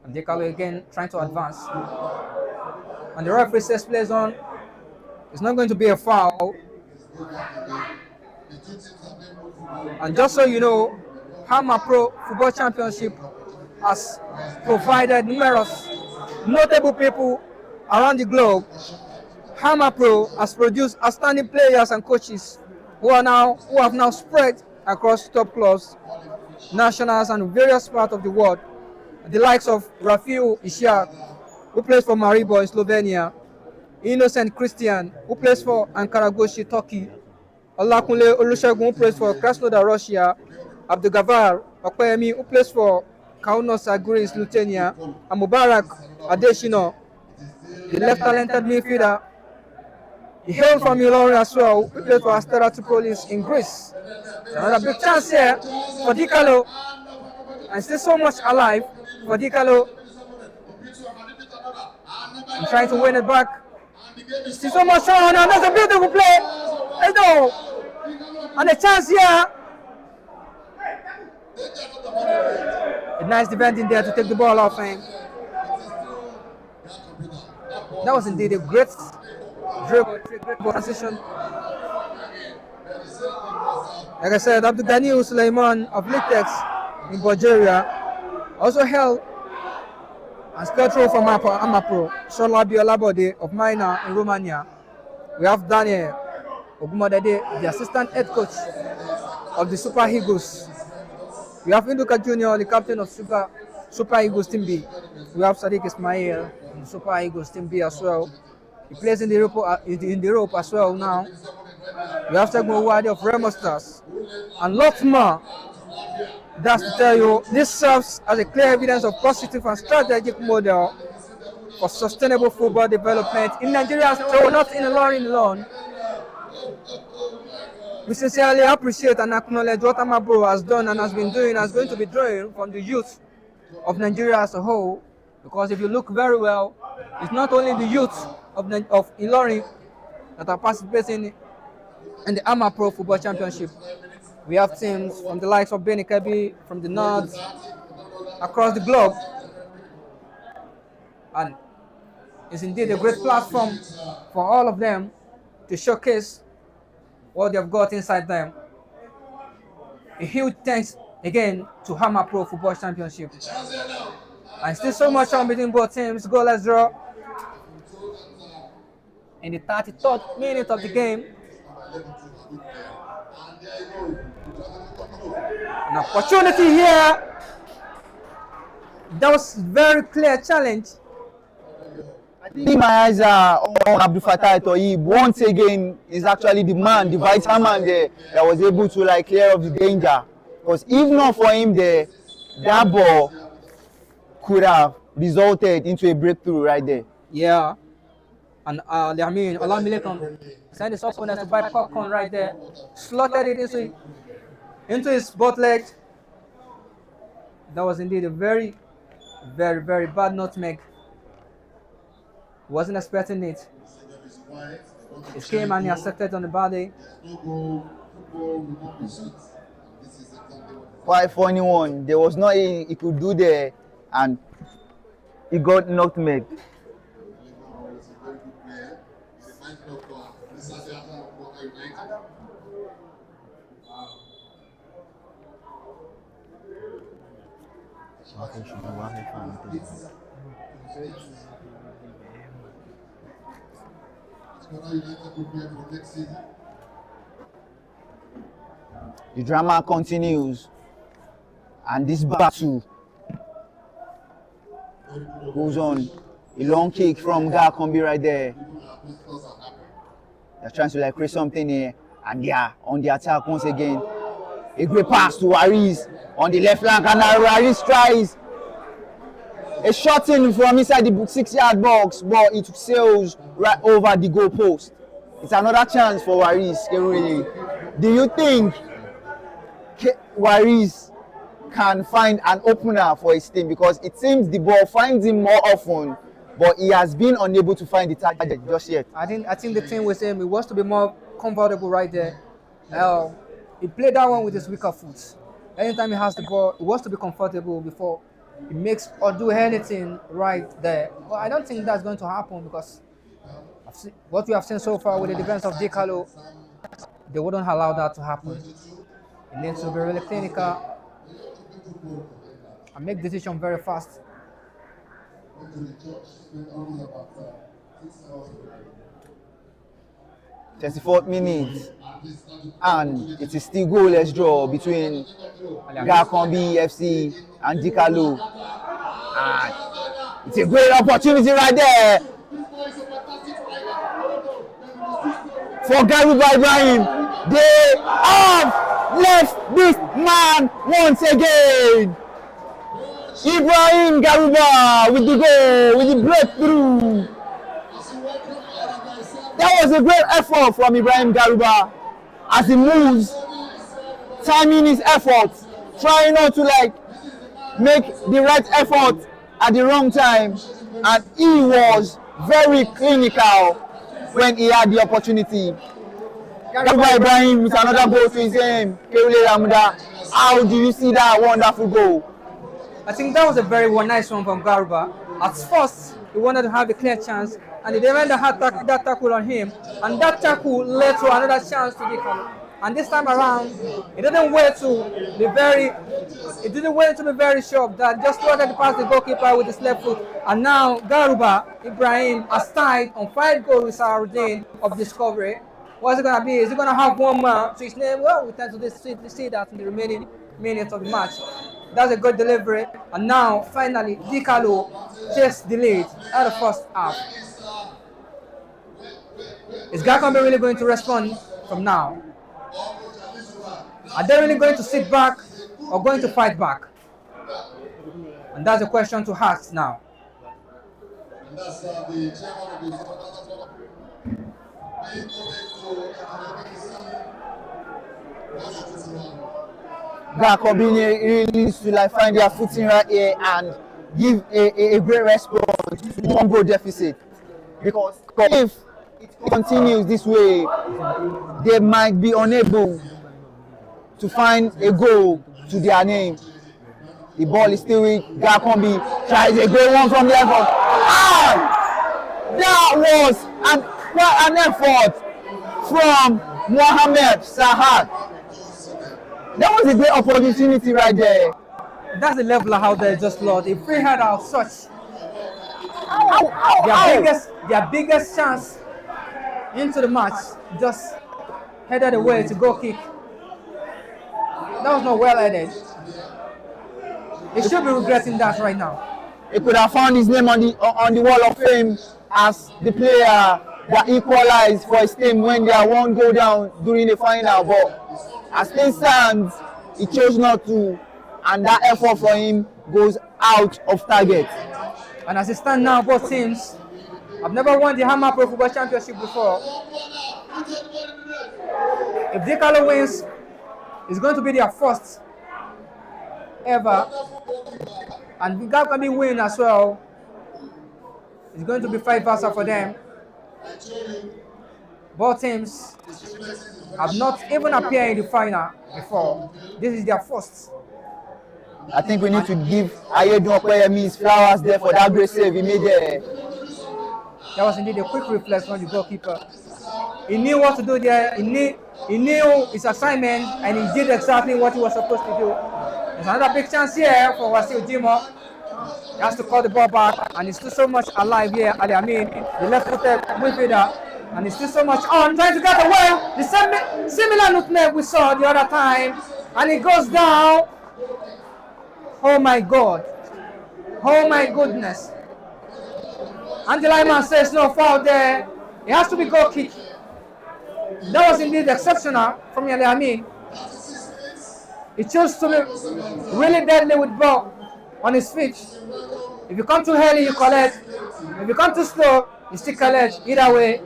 And Dickalo again trying to advance. And the referee says plays on. It's not going to be a foul. And just so you know, AMAPRO Football Championship has provided numerous notable people around the globe. AMAPRO has produced outstanding players and coaches who have now spread across top clubs, nationals, and various parts of the world. The likes of Rafiu Ishak, who plays for Maribor in Slovenia, Innocent Christian, who plays for Ankaragoshi, Turkey, Olakunle Olusegun, who plays for Krasnodar, Russia, Abdulgavar Okoyemi, who plays for Kaunos Agris, Lithuania, and Mubarak Adeshino, the left talented midfielder. He hailed from Ilorin as well, who plays for Astera Tripolis in Greece. Another big chance here for Dickalo, and still so much alive for Dickalo. I'm trying to win it back. Still so much on, and that's a beautiful play. Let's go. And a chance here. A nice defending there to take the ball off him. That was indeed a great transition. Like I said, Abdulganiyu Suleiman of Litex in Bulgaria also held and scored through from AMAPRO. Shola Biolabode of Mina in Romania. We have Daniel Ogumodede, the assistant head coach of the Super Eagles. We have Induka Junior, the captain of Super Eagles Team B. We have Sadiq Ismail in the Super Eagles Team B as well. He plays in Europe as well now. We have Segmo Wadi of Remo Stars and lots more. That's to tell you, this serves as a clear evidence of positive and strategic model for sustainable football development in Nigeria, so not in Ilorin alone. We sincerely appreciate and acknowledge what AMAPRO has done and has been doing and is going to be doing from the youth of Nigeria as a whole. Because if you look very well, it's not only the youth of Ilorin that are participating in the AMAPRO Football Championship. We have teams from the likes of Beni Kebi, from the north, across the globe. And it's indeed a great platform for all of them to showcase what they've got inside them. A huge thanks again to AMAPRO Football Championship. And still so much on between both teams. Goalless draw. in the 33rd minute of the game. An opportunity here. That was very clear challenge. I think my eyes are on Abdul Fattah Toyib. Once again, is actually the man, the vital man there that was able to like clear up the danger. Because if not for him there, that ball could have resulted into a breakthrough right there. Yeah. And Olamilekan sent his opponent to buy popcorn right there. Slotted it into his butt leg. That was indeed a very, very, very bad nutmeg. Wasn't expecting it. It came and he accepted on the body. Quite funny one. There was nothing he could do there, and he got nutmeg. The drama continues, and this battle goes on. A long kick from Akanbi right there. They're trying to like create something here, and they are on the attack once again. A great pass to Waris on the left flank, and Waris tries a shot in from inside the 6-yard box, but it sails right over the goal post. It's another chance for Waris. Do you think Waris can find an opener for his team? Because it seems the ball finds him more often, but he has been unable to find the target just yet. I think the thing with him, he wants to be more comfortable right there. He played that one with his weaker foot. Anytime he has the ball, he wants to be comfortable before he makes or do anything right there. But I don't think that's going to happen, because what we have seen so far with the defense of Dickalo, they wouldn't allow that to happen. It needs to be really clinical and make decisions very fast. 34th minute, and it is still goalless draw between Akanbi FC and Dickalo. And it's a great opportunity right there for Garuba Ibrahim. They have left this man once again. Ibrahim Garuba with the goal, with the breakthrough. That was a great effort from Ibrahim Garuba as he moves, timing his efforts, trying not to like make the right effort at the wrong time, and he was very clinical when he had the opportunity. Garuba Ibrahim with another goal to his name. How do you see that wonderful goal? I think that was a very nice one from Garuba. At first, he wanted to have a clear chance, and the defender had that tackle on him, and that tackle led to another chance to Dickalo. And this time around, it didn't wait to be very sharp. That just wanted to pass the goalkeeper with his left foot. And now Garuba Ibrahim has tied on 5 goals with Saruddin of Discovery. What's it gonna be? Is he gonna have one man to his name? Well, we tend to see that in the remaining minutes of the match. That's a good delivery. And now, finally, Dickalo takes the lead at the first half. Is Akanbi really going to respond from now? Are they really going to sit back or going to fight back? And that's a question to ask now. Akanbi really needs to like find their footing right here and give a great response to the 1 goal deficit. Because if it continues this way, they might be unable to find a goal to their name. The ball is still with Akanbi, tries a great one from the effort. That was quite an effort from Mohamed Sahat. That was a great opportunity right there. That's the level of how they just lost. If we had our such, their biggest chance into the match, just headed away to go kick. That was not well headed. He should be regretting that right now. He could have found his name on the wall of fame as the player that equalized for his team when they are one goal down during the final. But as things stand, he chose not to, and that effort for him goes out of target. And as it stands now, both teams have never won the AMAPRO Football Championship before. If Dickalo wins, it's going to be their first ever. And if Akanbi win as well, it's going to be vice versa for them. Both teams have not even appeared in the final before. This is their first. I think we need to give Ayedun Okoyemi his flowers there for that great save he made there. That was indeed a quick reflex from the goalkeeper. He knew what to do there. He knew his assignment, and he did exactly what he was supposed to do. There's another big chance here for Wasil Jimo. He has to call the ball back, and he's still so much alive here. The left-footed midfielder, and he's still so much on, trying to get away. The similar nutmeg we saw the other time, and it goes down. Oh my God! Oh my goodness! And the lineman says no foul there. It has to be goal kick. That was indeed exceptional from Amin. He chose to be really deadly with ball on his feet. If you come too early, you collect. If you come too slow, you still collect. Either way.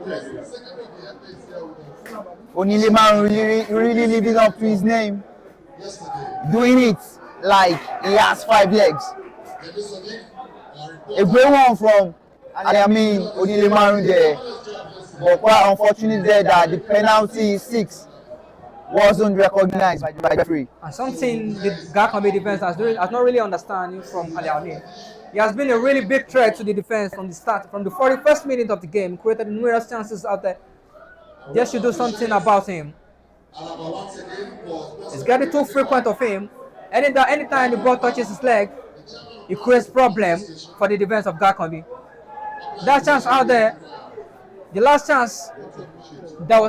Onileman really living up to his name. Doing it like he has 5 legs. A great one from Onileman there. But quite unfortunate there that the penalty 6 wasn't recognized by the referee. And something the Akanbi defense has not really understood from Ali Amin. He has been a really big threat to the defense from the start, from the 41st minute of the game, created numerous chances out there. They should do something about him. It's getting too frequent of him. Anytime the ball touches his leg, it creates problems for the defense of Akanbi. That chance out there, the last chance that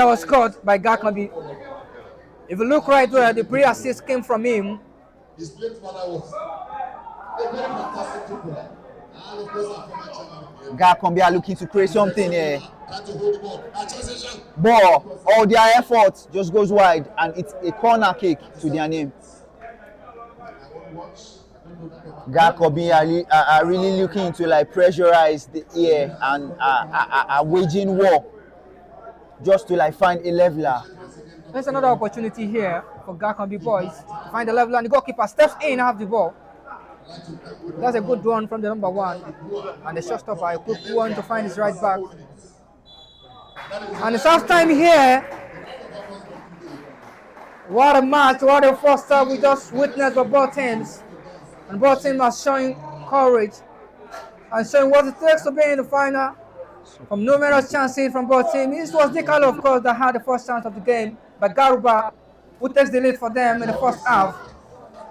was scored by Akanbi. If you look right where the pre-assist came from him, His late father was a very fantastic footballer. Akanbi are looking to create something here. But all their efforts just goes wide, and it's a corner kick to their name. Akanbi are really looking to like pressurize the air and are waging war just to like find a leveler. There's another opportunity here for Akanbi boys to find the leveler, and the goalkeeper steps in and have the ball. That's a good run from the number 1, and the shotstopper a quick one to find his right back. And it's half time here. What a match! What a first half we just witnessed for both teams. And both teams are showing courage and showing what it takes to be in the final. From numerous chances from both teams. This was Dickalo, of course, that had the first chance of the game, but Garuba, who takes the lead for them in the first half.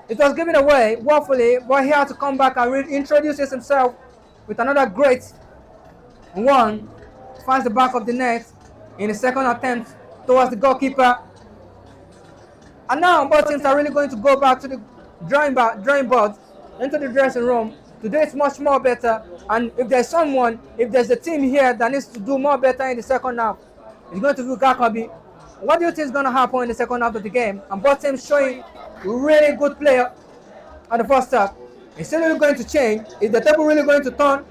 It was given away woefully, but he had to come back and reintroduce himself with another great one. Finds the back of the net in the second attempt towards the goalkeeper. And now both teams are really going to go back to the drawing board, into the dressing room to do it much more better. And if there's a team here that needs to do more better in the second half, it's going to be Akanbi. What do you think is going to happen in the second half of the game? And both teams showing really good play at the first half. Is it really going to change? Is the table really going to turn?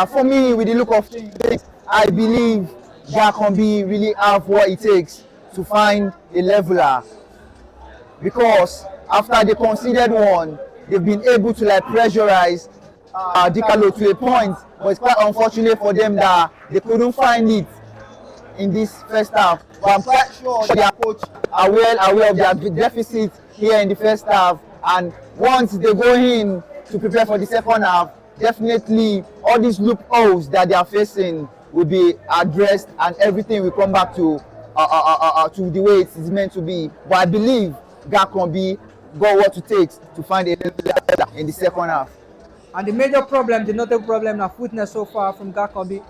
For me, with the look of things, I believe Akanbi really have what it takes to find a leveler. Because after they conceded one, they've been able to like pressurize Dickalo to a point, but it's quite unfortunate for them that they couldn't find it in this first half. But I'm quite sure their coach are well aware of their deficit here in the first half, and once they go in to prepare for the second half, definitely all these loopholes that they are facing will be addressed, and everything will come back to the way it is meant to be. But I believe Akanbi got what it takes to find a leveler in the second half. And the major problem, the notable problem I've witnessed so far from Gakombi,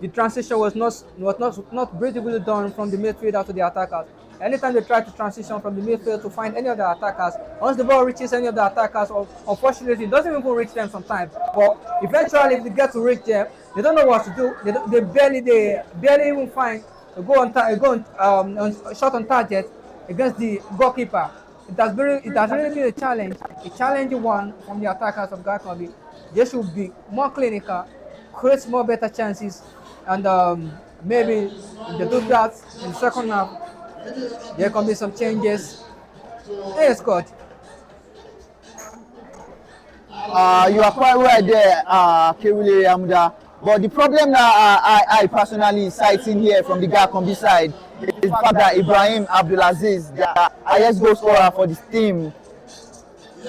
the transition was not beautifully done from the midfielder to the attackers. Anytime they try to transition from the midfield to find any of the attackers, once the ball reaches any of the attackers, unfortunately, it doesn't even reach them sometimes. But eventually, if they get to reach them, they don't know what to do. They barely even find to go on shot on target against the goalkeeper. It has really been a challenging one from the attackers of Gakombi. They should be more clinical, create more better chances, and maybe if they do that in the second half, there can be some changes. Yes, coach. You are quite right there, Kiruli Amuda. But the problem that I personally citing here from the Gakombi side is the fact that Ibrahim Abdulaziz, the highest goal scorer for this team,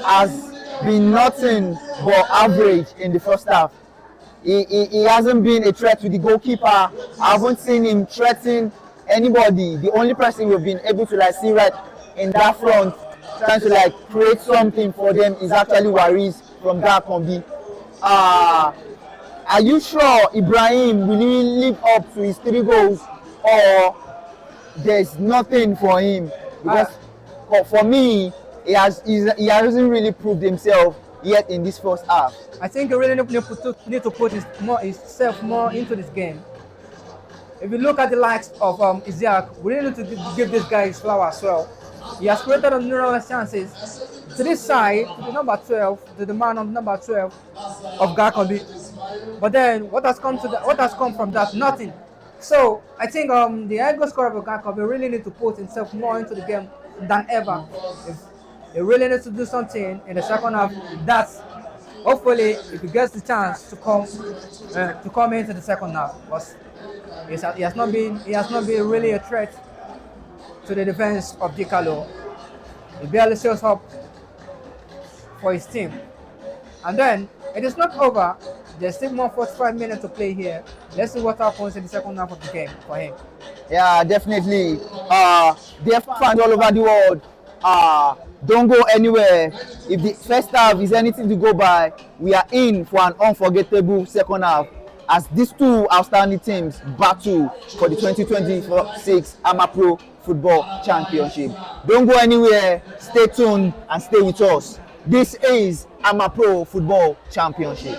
has been nothing but average in the first half. He hasn't been a threat to the goalkeeper. I haven't seen him threaten anybody. The only person we've been able to like see right in that front, trying to like create something for them, is actually Waris from Gakombi. Are you sure Ibrahim will really live up to his 3 goals, or there's nothing for him? Because for me, he hasn't really proved himself yet in this first half. I think he really need to put himself more into this game. If you look at the likes of Isaac, we really need to give this guy his flower as well. He has created numerous chances to this side, to the number 12, to the man on number 12 of Gakombi. But then what has come from that? Nothing. So I think the head goal scorer of Gakombi really need to put himself more into the game than ever. If he really needs to do something in the second half, that's hopefully if he gets the chance to come into the second half. Because he has not been really a threat to the defense of Dickalo. He barely shows up for his team. And then it is not over. There's still more 45 minutes to play here. Let's see what happens in the second half of the game for him. Yeah, definitely. Dear fans all over the world, don't go anywhere. If the first half is anything to go by, we are in for an unforgettable second half as these two outstanding teams battle for the 2026 AMAPRO Football Championship. Don't go anywhere. Stay tuned and stay with us. This is AMAPRO Football Championship.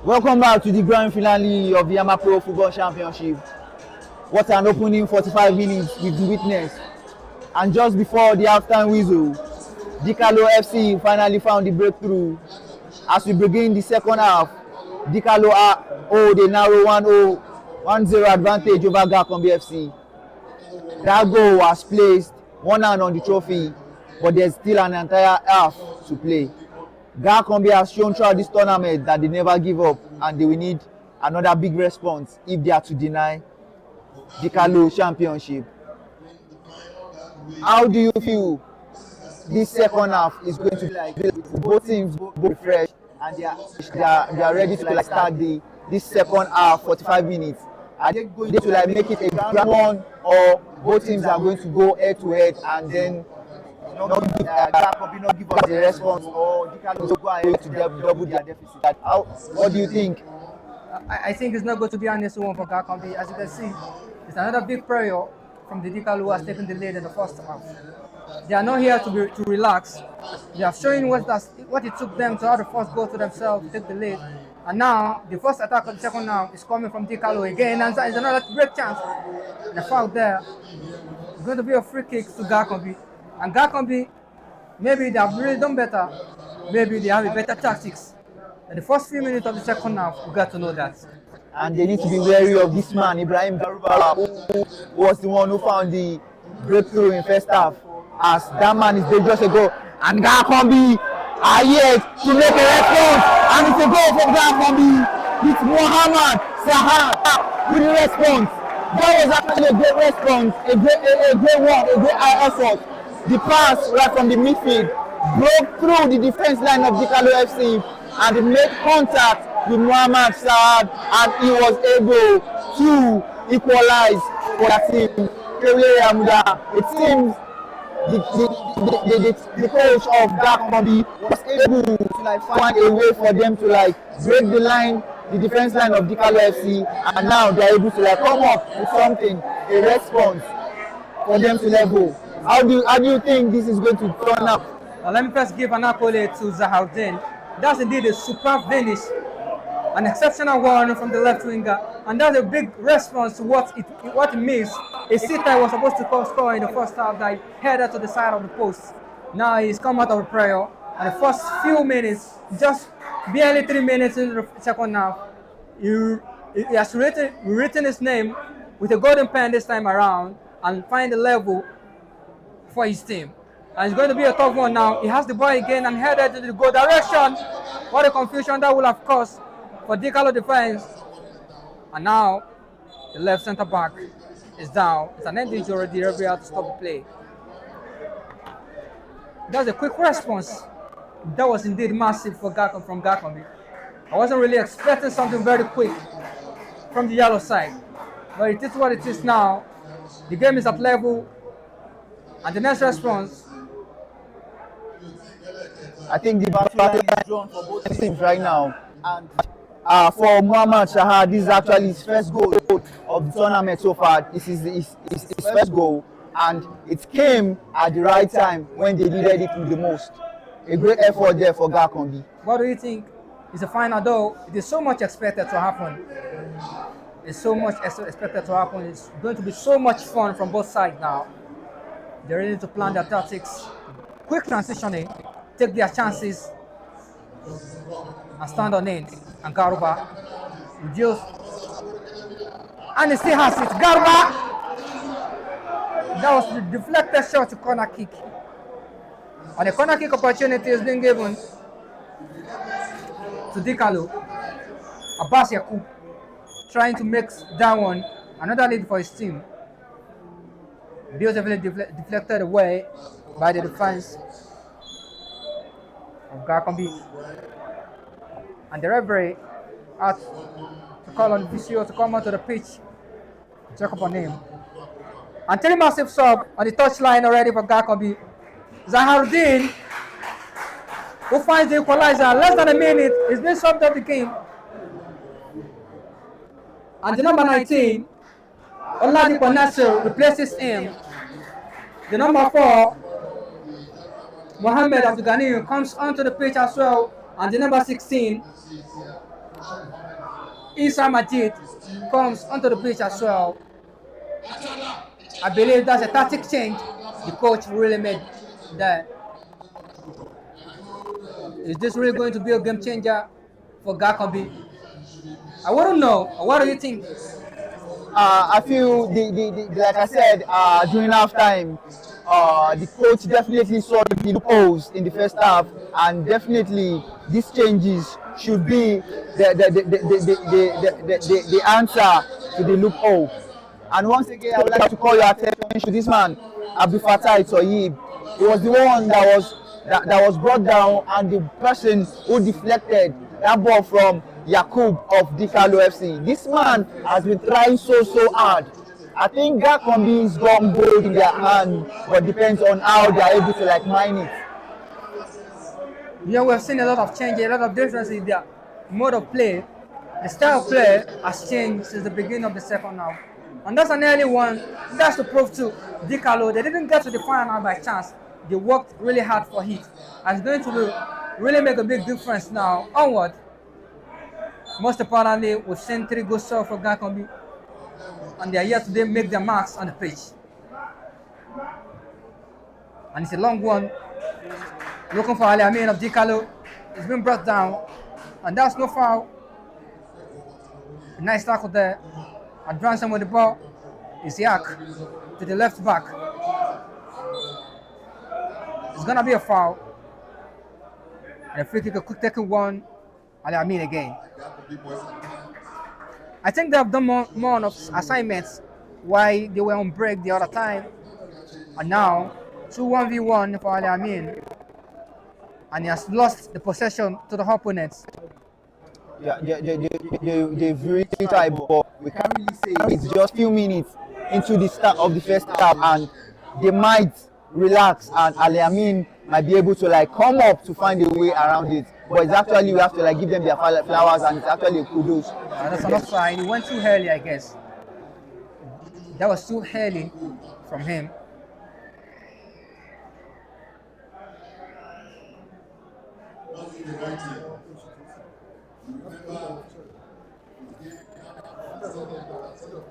Welcome back to the grand finale of the AMAPRO Football Championship. What an opening 45 minutes we've witnessed. And just before the halftime whistle, Dickalo FC finally found the breakthrough. As we begin the second half, Dickalo hold a narrow 1-0 advantage over Akanbi FC. That goal was placed one hand on the trophy, but there's still an entire half to play. Akanbi has shown throughout this tournament that they never give up, and they will need another big response if they are to deny Dickalo championship. How do you feel this second half is going to be like? Both teams go fresh and they are ready to start this second half 45 minutes. Are they going to make it a grand one, or both teams are going to go head to head and then not give us a response, or Dickalo will go ahead to double their deficit? What do you think? I think it's not going to be an easy one for Akanbi. As you can see, it's another big prayer from the Dickalo who has taken the lead in the first half. They are not here to relax. They are showing what it took them to have the first goal to themselves to take the lead. And now the first attack of the second half is coming from Dickalo again, and it's another great chance. The foul there is going to be a free kick to Akanbi. And Akanbi, maybe they have really done better. Maybe they have a better tactics. In the first few minutes of the second half, we got to know that. And they need to be wary of this man, Ibrahim Garuba, who was the one who found the breakthrough in first half. As that man is dangerous a goal, and Akanbi are yet to make a response, and it's a goal from Akanbi. It's Muhammad Sahar with the response. That was actually a great response, a great one, a great effort. The pass right from the midfield broke through the defense line of Dickalo FC, and it made contact with Muhammad Saad, and he was able to equalize for that team. It seems the coach of Akanbi was able to find a way for them to break the line, the defense line of Dickalo FC, and now they're able to come up with something, a response for them to level. How do you think this is going to turn up? Let me first give an accolade to Zaharuddin. That's indeed a superb finish, an exceptional one from the left winger, and that's a big response to what it means. A sitter was supposed to score in the first half that headed to the side of the post. Now he's come out of the prayer, and the first few minutes, just barely 3 minutes in the second half, he has written his name with a golden pen this time around and find the level for his team. And it's going to be a tough one now. He has the ball again and headed to the goal direction. What a confusion that will have caused for Dickalo defense. And now the left centre back is down. It's an end injury. The referee had to stop the play. That's a quick response. That was indeed massive from Akanbi. I wasn't really expecting something very quick from the yellow side. But it is what it is now. The game is at level. And the next response, I think the battle is drawn for both teams right now. And for Muhammad Shahar, this is actually his first goal of the tournament so far. This is his first goal, and it came at the right time when they needed it the most. A great effort there for Akanbi. What do you think? It's a final, though. It is so much expected to happen. It's so much expected to happen. It's going to be so much fun from both sides now. They're ready to plan their tactics, quick transitioning, take their chances, and stand on it. And Garuba reduce, and he still has it. Garuba! That was the deflected shot to corner kick. And the corner kick opportunity is being given to Dickalo. Abbas Yakub trying to make that one another lead for his team. Beautifully deflected away by the defense of Akanbi. And the referee had to call on Visio to come onto the pitch, check up on him. And 3 massive sub on the touchline already for Akanbi. Zaharuddin, who finds the equalizer less than a minute, is being subbed out the game. And the number 19, Oladipo Nasser, replaces him. The number 4, Mohammed Abdulghani, comes onto the pitch as well. And the number 16, Issa Majid comes onto the pitch as well. I believe that's a tactic change the coach really made there. Is this really going to be a game changer for Akanbi? I wouldn't know. What do you think? I feel like I said during halftime, the coach definitely saw the loopholes in the first half, and definitely these changes should be the answer to the loophole. And once again, I would like to call your attention to this man, Abdul Fattah Toyib. He was the one that was brought down, and the person who deflected that ball from Yakub of Dickalo FC. This man has been trying so hard. I think Akanbi's got gold in their hand, but depends on how they are able to like mine it. Yeah, we've seen a lot of change, a lot of difference in their mode of play. The style of play has changed since the beginning of the second half. And that's an early one. That's to prove to Dickalo. They didn't get to the final by chance. They worked really hard for it. And it's going to really make a big difference now onward. Most importantly, we've seen 3 goals for Akanbi, and they are here today make their marks on the pitch. And it's a long one. Looking for Ali Amin of Dickalo. It's been brought down, and that's no foul. A nice tackle there. Advancing with the ball is Yak to the left back. It's gonna be a foul. And a free kick, a quick taking one. Ali Amin again. I think they have done more of assignments while they were on break the other time. And now, 2-1v1 for Ali Amin. And he has lost the possession to the opponents. Yeah, they've really tried, but we can't really say it's just few minutes into the start of the first half, and they might relax, and Ali Amin might be able to like come up to find a way around it. But it's actually, we have to like give them their flowers, and it's actually a kudos. That's an offside. He went too early, I guess. That was too early from him.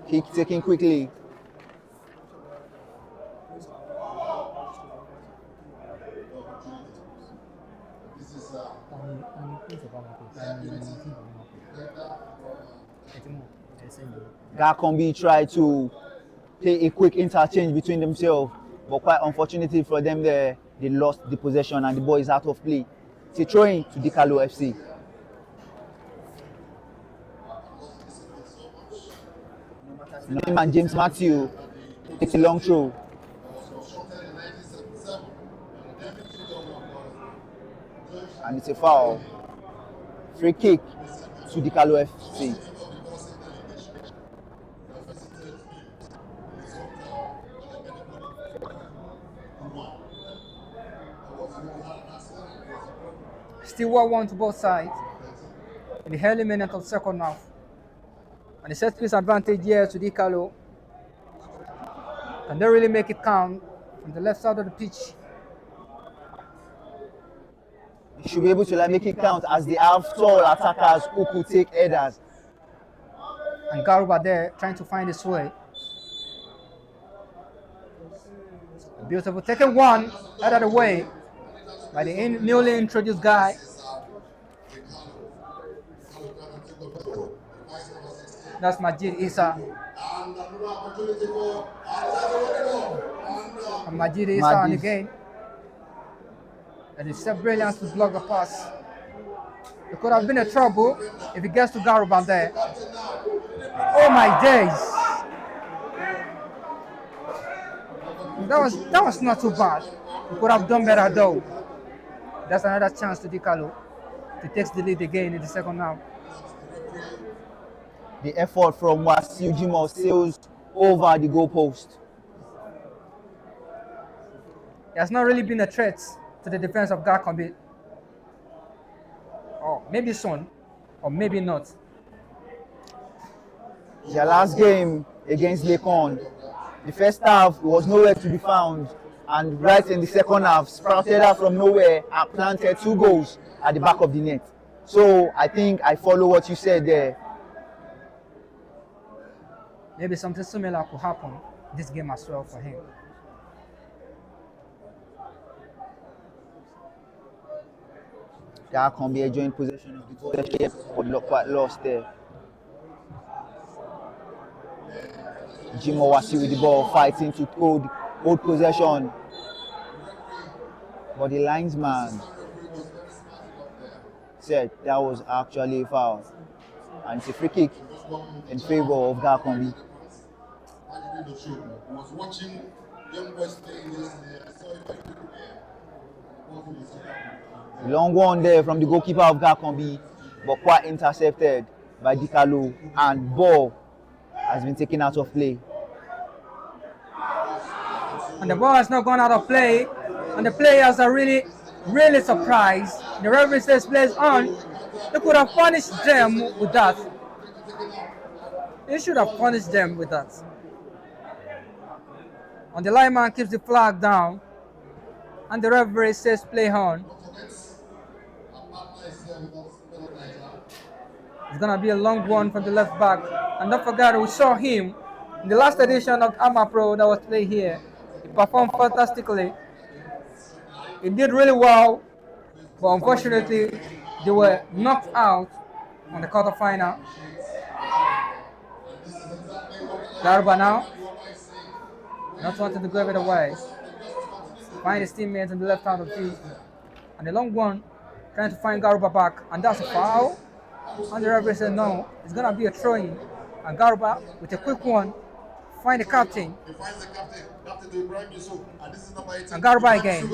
Kick taken quickly. Akanbi tried to play a quick interchange between themselves, but quite unfortunately for them, they lost the possession and the ball is out of play. It's a throw-in to Dickalo FC. And James Matthew takes a long throw. And it's a foul. Free kick to Dickalo FC. Still 1-1 to both sides in the early minute of second half. And the set piece advantage here to Dickalo. Can they really make it count on the left side of the pitch? You should be able to like make it count, as they have tall attackers who could take headers. And Garuba there trying to find his way. Beautiful. Taking one out of the way by the newly introduced guy. That's Majid Issa. And Majid Issa on again. And it's a brilliance to block the pass. It could have been a trouble if he gets to Garuban there. Oh my days! That was not too bad. He could have done better though. That's another chance to Dickalo to take the lead again in the second half. The effort from Wasiu Jimo sails over the goalpost. It has not really been a threat to the defense of Akanbi. Oh, maybe soon, or maybe not. Their last game against Lekon, the first half was nowhere to be found, and right in the second half, sprouted out from nowhere and planted 2 goals at the back of the net. So I think I follow what you said there. Maybe something similar could happen this game as well for him. That can be a joint possession of the ball, but quite lost there. Jimo Wasi with the ball, fighting to hold possession. But the linesman said that was actually a foul. And it's a free kick in favor of Akanbi. I was watching young boys playing yesterday. I saw it Long one there from the goalkeeper of Akanbi, but quite intercepted by Dickalo, and ball has been taken out of play. And the ball has not gone out of play, and the players are really surprised. The referee says plays on. They could have punished them with that. They should have punished them with that. And the lineman keeps the flag down, and the referee says play on. It's gonna be a long one from the left back. And don't forget, we saw him in the last edition of AMAPRO that was played here. He performed fantastically. He did really well, but unfortunately, they were knocked out on the quarterfinal. Garba now, not wanting to give it away. Find his teammates on the left hand of the field. And the long one, trying to find Garba back, and that's a foul. And the referee said no, it's gonna be a throw-in. And Garba with a quick one, find the captain. And Garba again,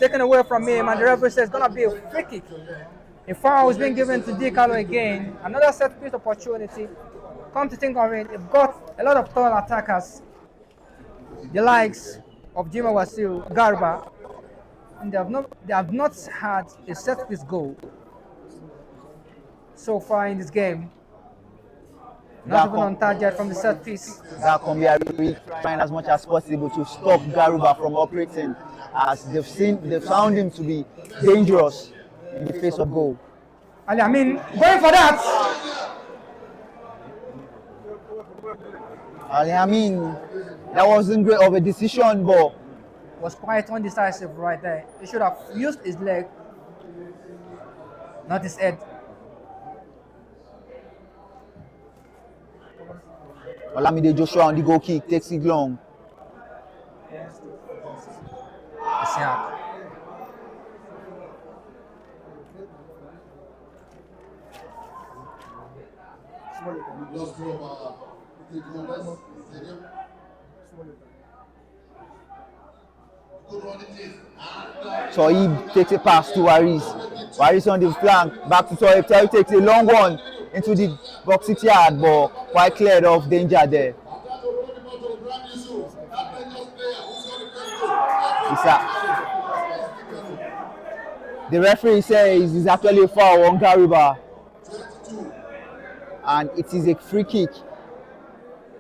taken away from him, and the referee says it's gonna be a free kick. A foul is being given to Dickalo again. Another set piece opportunity. Come to think of it, they've got a lot of tall attackers, the likes of Jima Wasil, Garba, and they have not had a set piece goal so far in this game. Not even on target from the set piece. That can be really trying as much as possible to stop Garuba from operating, as they've found him to be dangerous in the face of goal. Ali Amin going for that. Ali Amin, that wasn't great of a decision, but was quite undecisive right there. He should have used his leg, not his head. Olamide Joshua on the goal kick takes it long. So he takes a pass to Waris. Waris on the flank, back to Toye. Toye takes a long one into the box 6 yard, but quite cleared of danger there. The referee says it's actually a foul on Garuba, and it is a free kick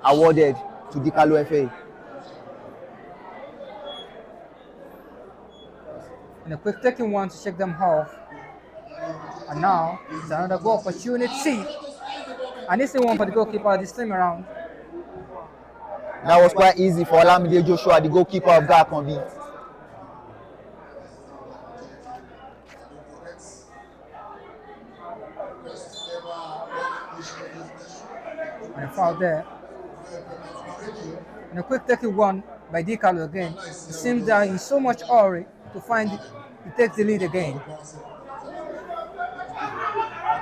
awarded to Dickalo FA. And a quick taking one to shake them off. And now it's another goal opportunity. And this is one for the goalkeeper this time around. That was quite easy for Olamide Joshua, the goalkeeper of Akanbi. And a foul there. And a quick taking one by Dickalo again. It seems they're in so much hurry to take the lead again.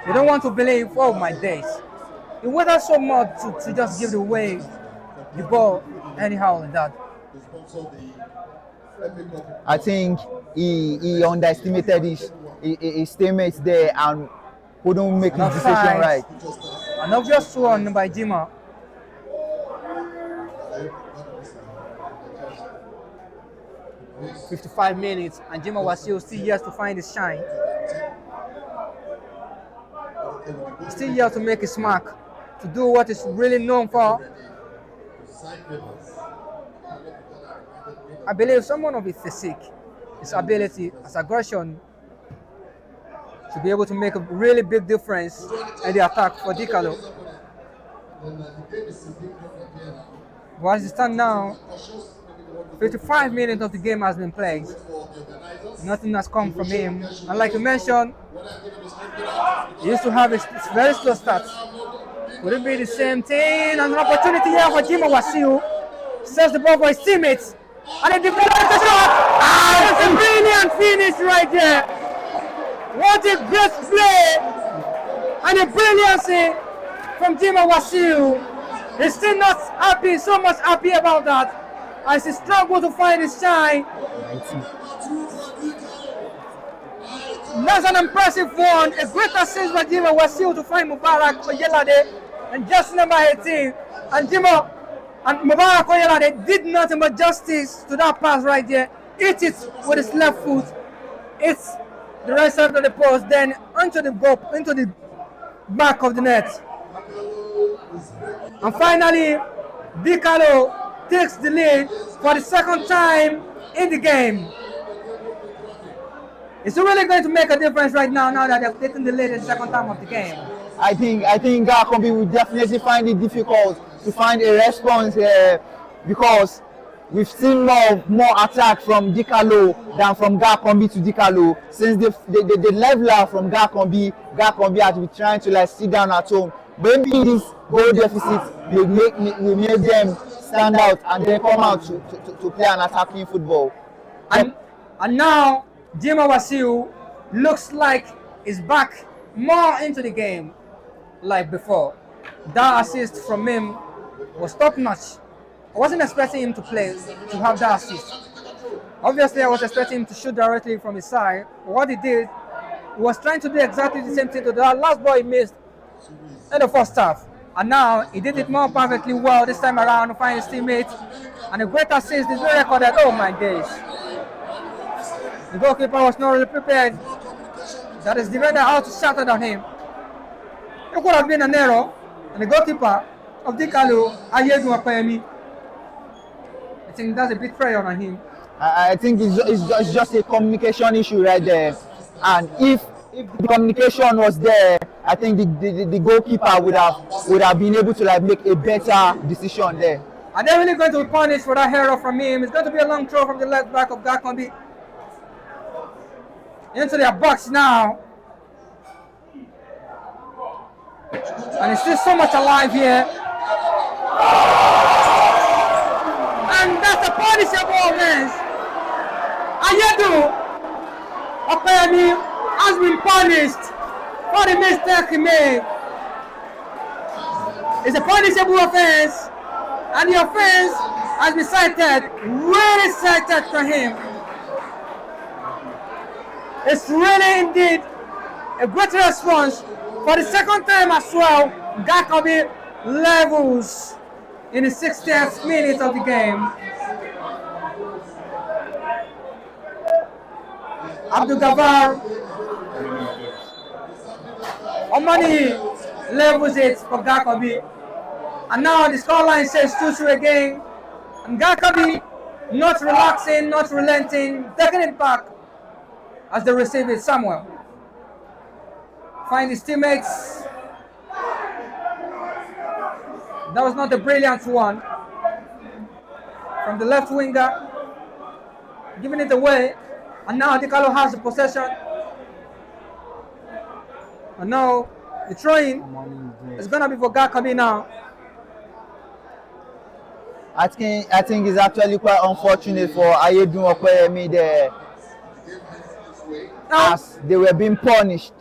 They don't want to believe, oh my days. He waited so much to just give away the ball anyhow like that. I think he underestimated his teammates there and couldn't make his decision right. An obvious one by Jima. "55 minutes, and Jima Wasil still here to find his shine. Still here to make his mark, to do what he's really known for. I believe someone of his physique, his ability, his aggression to be able to make a really big difference in the attack for Dickalo. But as it stands now, 55 minutes of the game has been played. Nothing has come from him. And like you mentioned, he used to have a very slow start. Would it be the same thing? And an opportunity here for Jima Wasiu. Sets the ball for his teammates. And it develops the shot. And it's a brilliant finish right there. What a great play. And a brilliancy from Jima Wasiu. He's still not happy, so much happy about that, as he struggled to find his shine. That's an impressive one. A great assist by Jima Wasiu to find Mubarak Oyelade and just number 18. And Jima and Mubarak Oyelade did nothing but justice to that pass right there. Hit it with his left foot. It's the right side of the post, then onto the goal, into the back of the net. And finally, Dickalo takes the lead for the second time in the game. It's really going to make a difference right now that they've taken the lead in the second time of the game. I think Akanbi will definitely find it difficult to find a response because we've seen more attack from Dickalo than from Akanbi to Dickalo. Since the leveler from Akanbi has been trying to sit down at home. Maybe this goal deficit will make them stand out and then come out to play an attacking football. And now Jima Wasiu looks like he's back more into the game like before. That assist from him was top notch. I wasn't expecting him to have that assist. Obviously, I was expecting him to shoot directly from his side. But what he did, he was trying to do exactly the same thing to that last ball he missed in the first half. And now he did it more perfectly well this time around to find his teammate. And a great assist is very recorded. Oh my days. The goalkeeper was not really prepared. That is the defender out to shut on him. It could have been an error. And the goalkeeper of Dickalo, Ayedu Apayemi, I think that's a bit pressure on him. I think it's just a communication issue right there. And if the communication was there, I think the goalkeeper would have been able to make a better decision there. And they're really going to be punished for that error from him. It's going to be a long throw from the left back of Akanbi into their box now. And it's still so much alive here. And that's a punishable offense. Ayedu Apayemi has been punished for the mistake he made. It's a punishable offense, and the offense has been cited, really cited for him. It's really indeed a great response for the second time as well. Akanbi levels in the 60th minute of the game. Abdul Gafar Omani levels it for Akanbi. And now the scoreline says 2-2 again. And Akanbi not relaxing, not relenting, taking it back as they receive it. Samuel find his teammates. That was not a brilliant one from the left winger, giving it away. And now Dickalo has the possession. And now the throw-in is going to be for Akanbi now. I think it's actually quite unfortunate for Ayedu Apayemi there, as they were being punished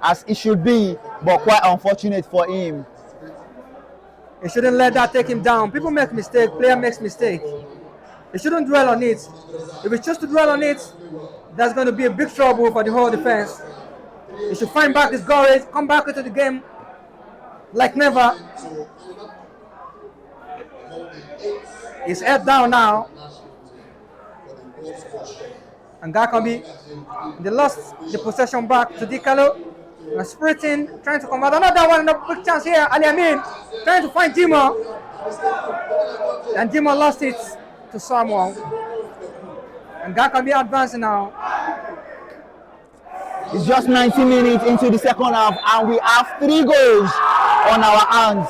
as it should be, but quite unfortunate for him. He shouldn't let that take him down. People make mistakes, player makes mistake. He shouldn't dwell on it. If he chooses to dwell on it, that's going to be a big trouble for the whole defense. He should find back his courage, come back into the game like never. He's head down now. And Akanbi, they lost the possession back to Dickalo. And sprinting, trying to combat another one, another big chance here. Ali Amin trying to find Jima. And Jima lost it to someone. And Akanbi advancing now. It's just 90 minutes into the second half, and we have 3 goals on our hands.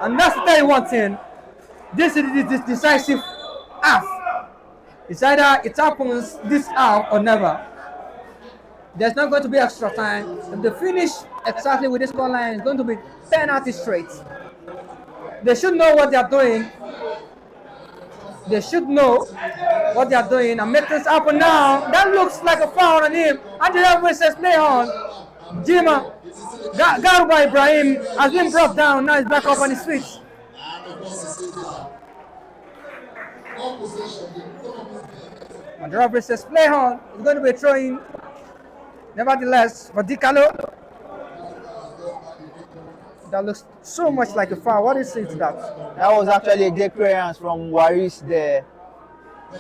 And that's to tell you one thing. This is this decisive half. It's either it happens this half or never. There's not going to be extra time. If they finish exactly with this scoreline, it's going to be penalty straight. They should know what they are doing. They should know what they are doing and make this happen now. That looks like a foul on him. And the referee says play on. Jima Garuba Ibrahim has been brought down. Now he's back up on his feet. And the referee says play on. It's going to be a throw-in. Nevertheless, for Dickalo, that looks so much like a foul. What do you say to that? That was actually a great clearance from Waris there.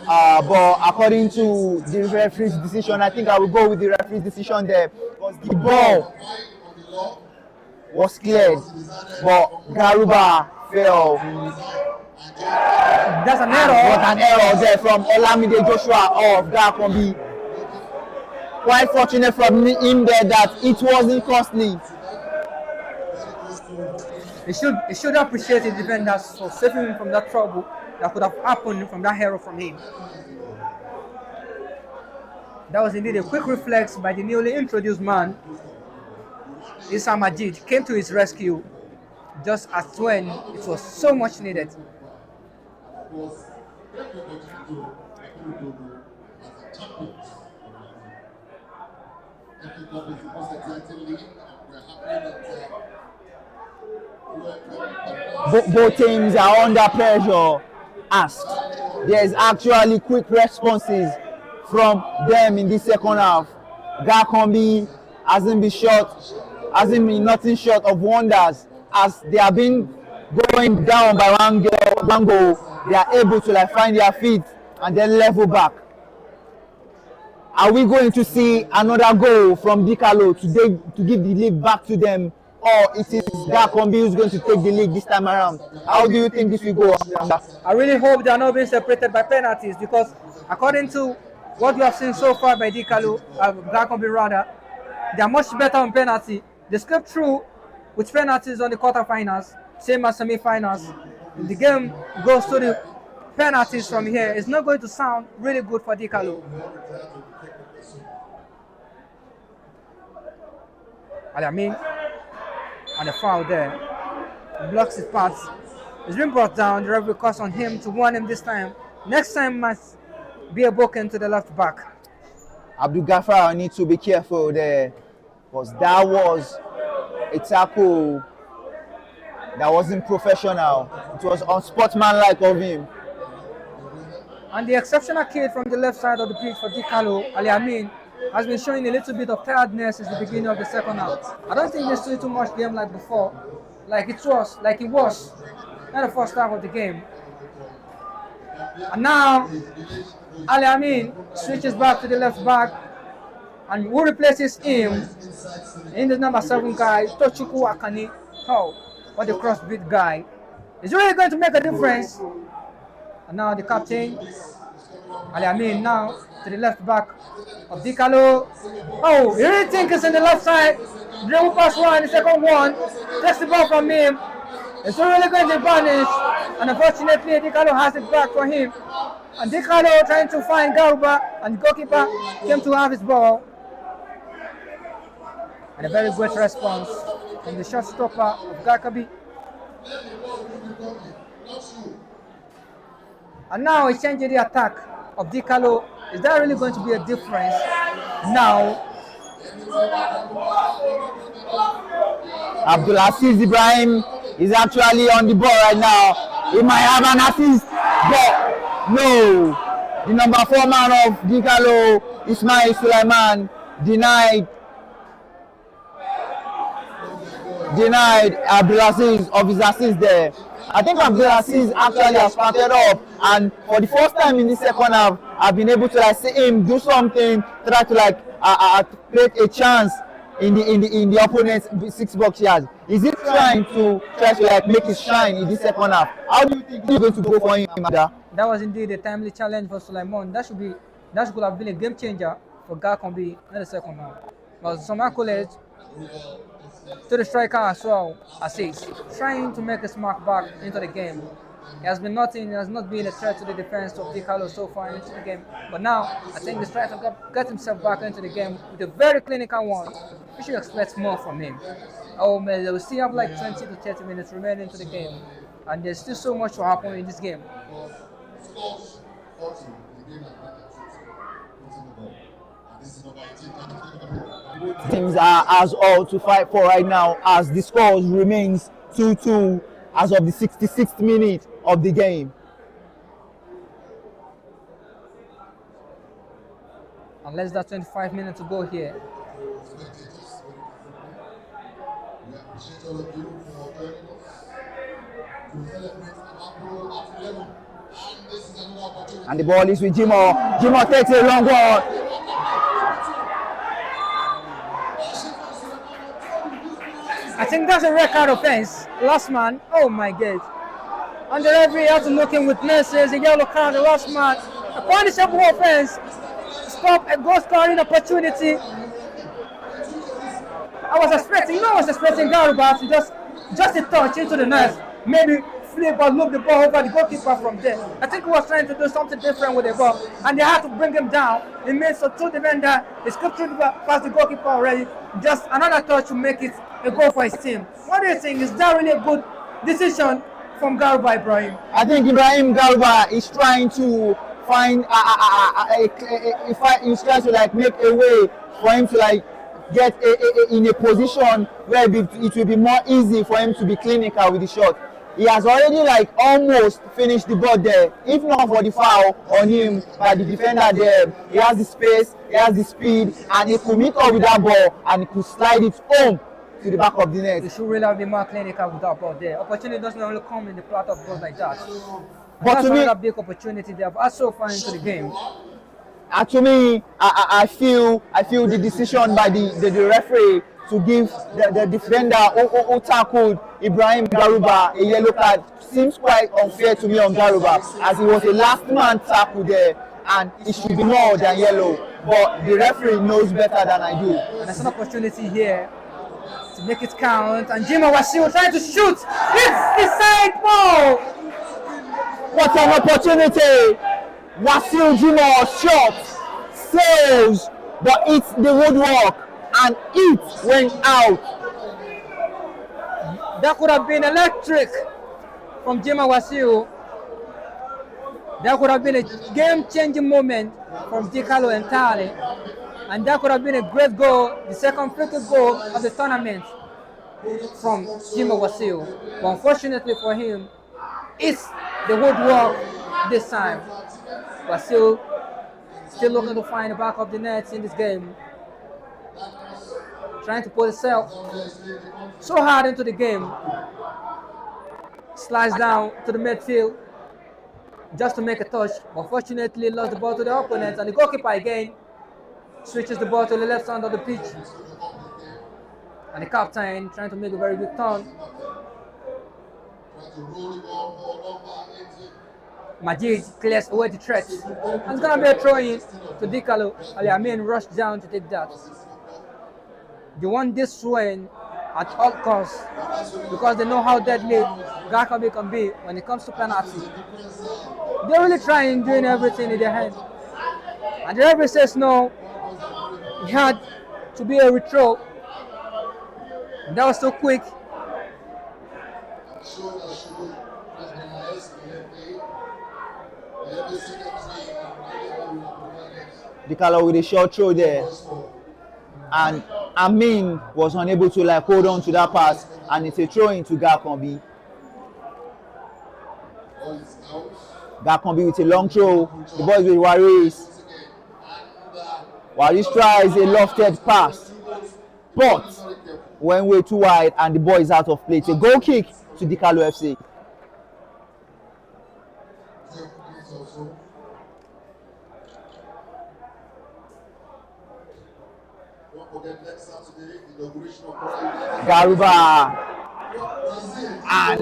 But according to the referee's decision, I think I will go with the referee's decision there. Because the ball was cleared, but Garuba fell. That's an error. But an error there from Olamide Joshua of Akanbi. Quite fortunate from him there that it wasn't costly. He should appreciate the defenders for saving him from that trouble that could have happened from that error from him. That was indeed a quick reflex by the newly introduced man. Issa Majid came to his rescue just as when it was so much needed. Both teams are under pressure. Asked. There's actually quick responses from them in this second half. Akanbi hasn't been nothing short of wonders as they have been going down by one goal. They are able to find their feet and then level back. Are we going to see another goal from Dickalo to give the league back to them, or it is Akanbi who's going to take the league this time around? How do you think this will go? I really hope they are not being separated by penalties, because according to what we have seen so far by Dickalo, Akanbi rather, they are much better on penalty. They slipped through with penalties on the quarterfinals, same as semi-finals. If the game goes to the penalties from here, it's not going to sound really good for Dickalo. Al-Amin, and the foul there, blocks his path. He's been brought down. The referee calls on him to warn him this time. Next time must be a booking to the left back. Abdul Ghaffar needs to be careful there, because that was a tackle that wasn't professional. It was unsportsmanlike of him. And the exceptional kid from the left side of the pitch for Dickalo, Al-Amin, has been showing a little bit of tiredness since the beginning of the second half. I don't think there's too much game like before, like it was in the first half of the game. And now, Al-Amin switches back to the left back, and who replaces him in the number 7 guy, Tochukwu Akani. Oh, what a crossbeat guy. It's really going to make a difference. And now the captain, Al-Amin, now to the left back of Dickalo. Oh, he really thinks it's in the left side. Dribble pass one, the second one. Takes the ball from him. It's really going to vanish. And unfortunately, Dickalo has it back for him. And Dickalo trying to find Garuba, and the goalkeeper came to have his ball. And a very great response from the shot stopper of Akanbi. And now he's changing the attack of Dickalo. Is that really going to be a difference now? Abdulaziz Ibrahim is actually on the ball right now. He might have an assist, but no. The number 4 man of Dickalo, Ismail Sulaiman, denied Abdulaziz of his assist there. I think Abdulaziz actually has started up, and for the first time in the second half, I've been able to see him do something, try to create a chance in the opponent's 6-box yards. Is he trying to make it shine in the second half? How do you think he's going to go for him, Ada? That was indeed a timely challenge for Sulaiman. That could have been a game changer for Akanbi in the second half. But some accolades to the striker as well, as he's trying to make his mark back into the game. He has been nothing, he has not been a threat to the defense of Dickalo so far into the game. But now, I think the striker got himself back into the game with a very clinical one. We should expect more from him. Oh man, we still have like 20 to 30 minutes remaining into the game. And there's still so much to happen in this game. Teams are as all to fight for right now as the score remains 2-2 as of the 66th minute of the game. And less than 25 minutes to go here. We appreciate all of you for joining us to celebrate AMAPRO at 11. And this is another opportunity. And the ball is with Jimo. Jimo takes a long ball. I think that's a red card offense. Last man, oh my God. And the referee had to look in with nurses, a yellow card, the last man. A punishable offense. Stop a goal scoring opportunity. I was expecting Garuba to just a touch into the net, maybe flip or loop the ball over the goalkeeper from there. I think he was trying to do something different with the ball, and they had to bring him down. It made so two defender, he skipped through past the goalkeeper already. Just another touch to make it a goal for his team. What do you think? Is that really a good decision from Garuba Ibrahim? I think Ibrahim Garuba is trying to find he's trying to like make a way for him to like get in a position where it will be more easy for him to be clinical with the shot. He has already like almost finished the ball there. If not for the foul on him by the defender there, he has the space, he has the speed, and he could meet up with that ball and he could slide it home to the back of the net. They should really have been more clinical with that ball there. Opportunity doesn't only come in the plot of goals like that. But that's to me, another big opportunity they have had so far into the game. To me, I feel the decision by the referee to give the defender who tackled Ibrahim Garuba a yellow card seems quite unfair to me on Garuba, as he was a last man tackle there and it should be more than yellow. But the referee knows better than I do. And there's an opportunity here to make it count. And Jimo Wasil trying to shoot. It's the side ball. What an opportunity! Wasil Jimo shot, sails, but it's the woodwork and it went out. That could have been electric from Jimo Wasil. That could have been a game-changing moment from Dickalo entirely. And that could have been a great goal, the second free kick goal of the tournament from Jimo Wasil. But unfortunately for him, it's the woodwork this time. Wasil still looking to find the back of the net in this game. Trying to put himself so hard into the game. Slides down to the midfield just to make a touch. Unfortunately, lost the ball to the opponent, and the goalkeeper again switches the ball to the left side of the pitch. And the captain trying to make a very good turn. Majid clears away the threat. And it's going to be a throw-in to Dickalo. Ali Amin rushed down to take that. They want this win at all costs because they know how deadly Akanbi can be when it comes to penalty. They're really trying, doing everything in their hand. And the referee says no. It had to be a retro. And that was so quick. Dickalo with a short throw there, and Amin was unable to like hold on to that pass, and it's a throw into Akanbi. Akanbi with a long throw. The ball is with Waris. Waris tries a lofted pass, but went way too wide, and the ball is out of play. It's a goal kick to Dickalo FC. Garuba and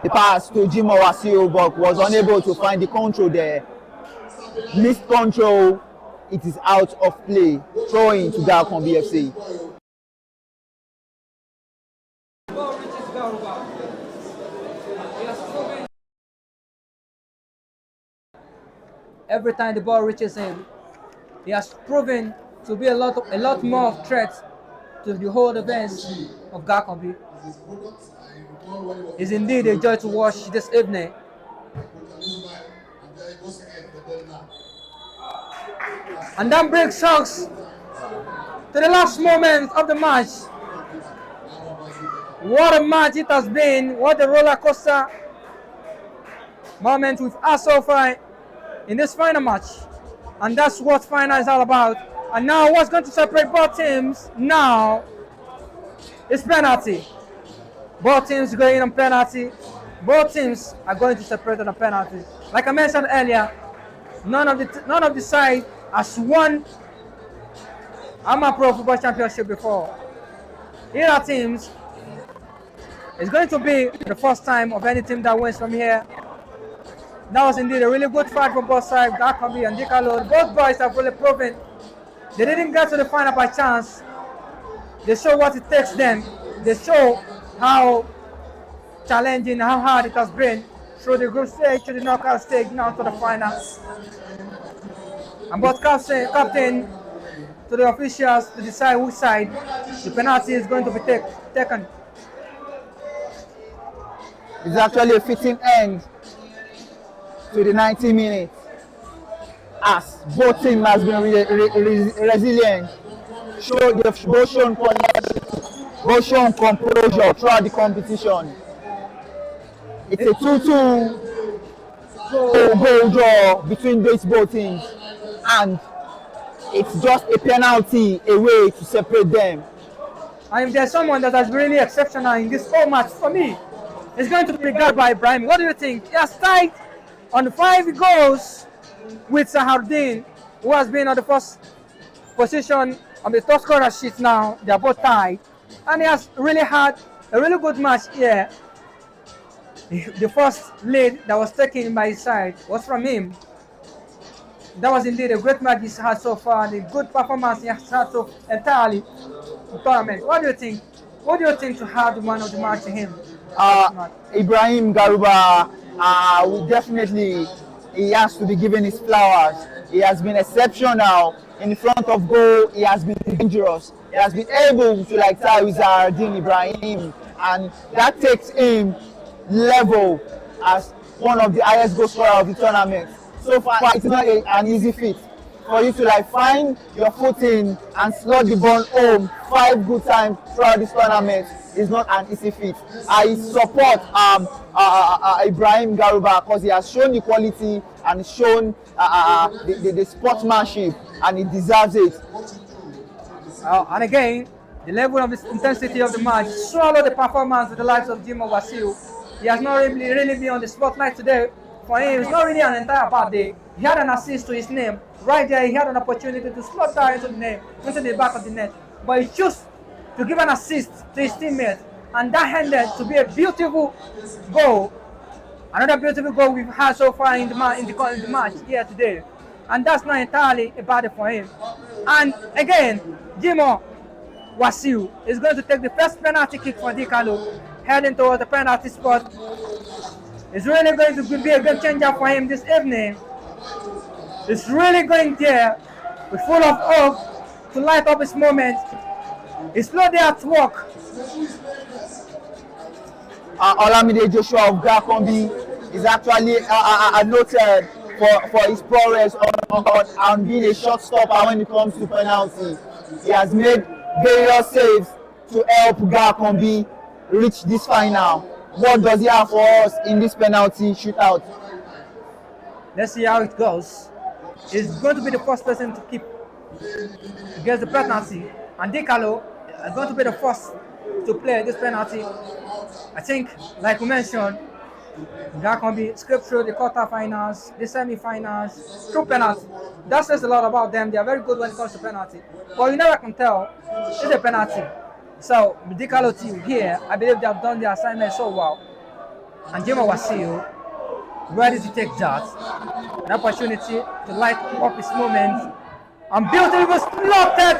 the pass to Jimo Wasil, but was unable to find the control there. Missed control. it is out of play. Throwing to Akanbi FC. Every time the ball reaches him, he has proven to be a lot more of threat to the whole defense of Akanbi. It's indeed a joy to watch this evening. And that brings us to the last moment of the match. What a match it has been. What a roller coaster moment we've had so far in this final match. And that's what final is all about. And now what's going to separate both teams now is penalty. Both teams going on penalty. Both teams are going to separate on a penalty. Like I mentioned earlier, none of the side has won AMAPRO Football Championship before. Either teams is going to be the first time of any team that wins from here. That was indeed a really good fight from both sides, Akanbi and Dickalo. Both boys have really proven they didn't get to the final by chance. They show what it takes them. They show how challenging, how hard it has been through the group stage to the knockout stage, now to the finals. And both captain to the officials to decide which side the penalty is going to be taken. It's actually a fitting end to the 90 minutes, as both teams has been resilient, both shown composure throughout the competition. It's a 2-2 goal draw between these both teams, and it's just a penalty away to separate them. And if there's someone that has been really exceptional in this whole match, for me, it's going to be guarded by Ibrahim. What do you think? He has tied on 5 goals with Sahardin, who has been on the first position on the top scorer sheet now. They are both tied. And he has really had a really good match here. The first lead that was taken by his side was from him. That was indeed a great match he's had so far, the good performance he has had so entirely in the tournament. What do you think? What do you think to have the man of the match to him? Ibrahim Garuba, definitely he has to be given his flowers. He has been exceptional in front of goal. He has been dangerous. He has been able to tie with Zahardin Ibrahim, and that takes him level as one of the highest goal scorers of the tournament. So far, it's not an easy feat for you to find your footing and slot the ball home 5 good times throughout this tournament. Is not an easy feat. I support Ibrahim Garuba because he has shown the quality and shown the sportsmanship, and he deserves it. And again, the level of the intensity of the match swallowed the performance of the likes of Jimo Wasil. He has not really been on the spotlight today. For him, it's not really an entire bad day. He had an assist to his name. Right there, he had an opportunity to slot that into the back of the net. But he chose to give an assist to his teammate, and that ended to be a beautiful goal. Another beautiful goal we've had so far in the match here today. And that's not entirely a bad day for him. And again, Jimo Wasil is going to take the first penalty kick for Dickalo, heading towards the penalty spot. It's really going to be a game changer for him this evening. It's really going there with full of hope to light up his moment. He's not there at work. Olamide Joshua of Akanbi is actually noted for his prowess on being a shot stopper when it comes to penalty. He has made various saves to help Akanbi reach this final. What does he have for us in this penalty shootout? Let's see how it goes. He's going to be the first person to keep against the penalty, and Dickalo is going to be the first to play this penalty. I think, like we mentioned, Akanbi scraped through the quarterfinals, the semi-finals, through penalty. That says a lot about them. They are very good when it comes to penalty. But you never can tell it's a penalty. So the Dickalo team here, I believe they have done their assignment so well. And Jimo Wasil ready to take that, an opportunity to light up his moment And beautifully slotted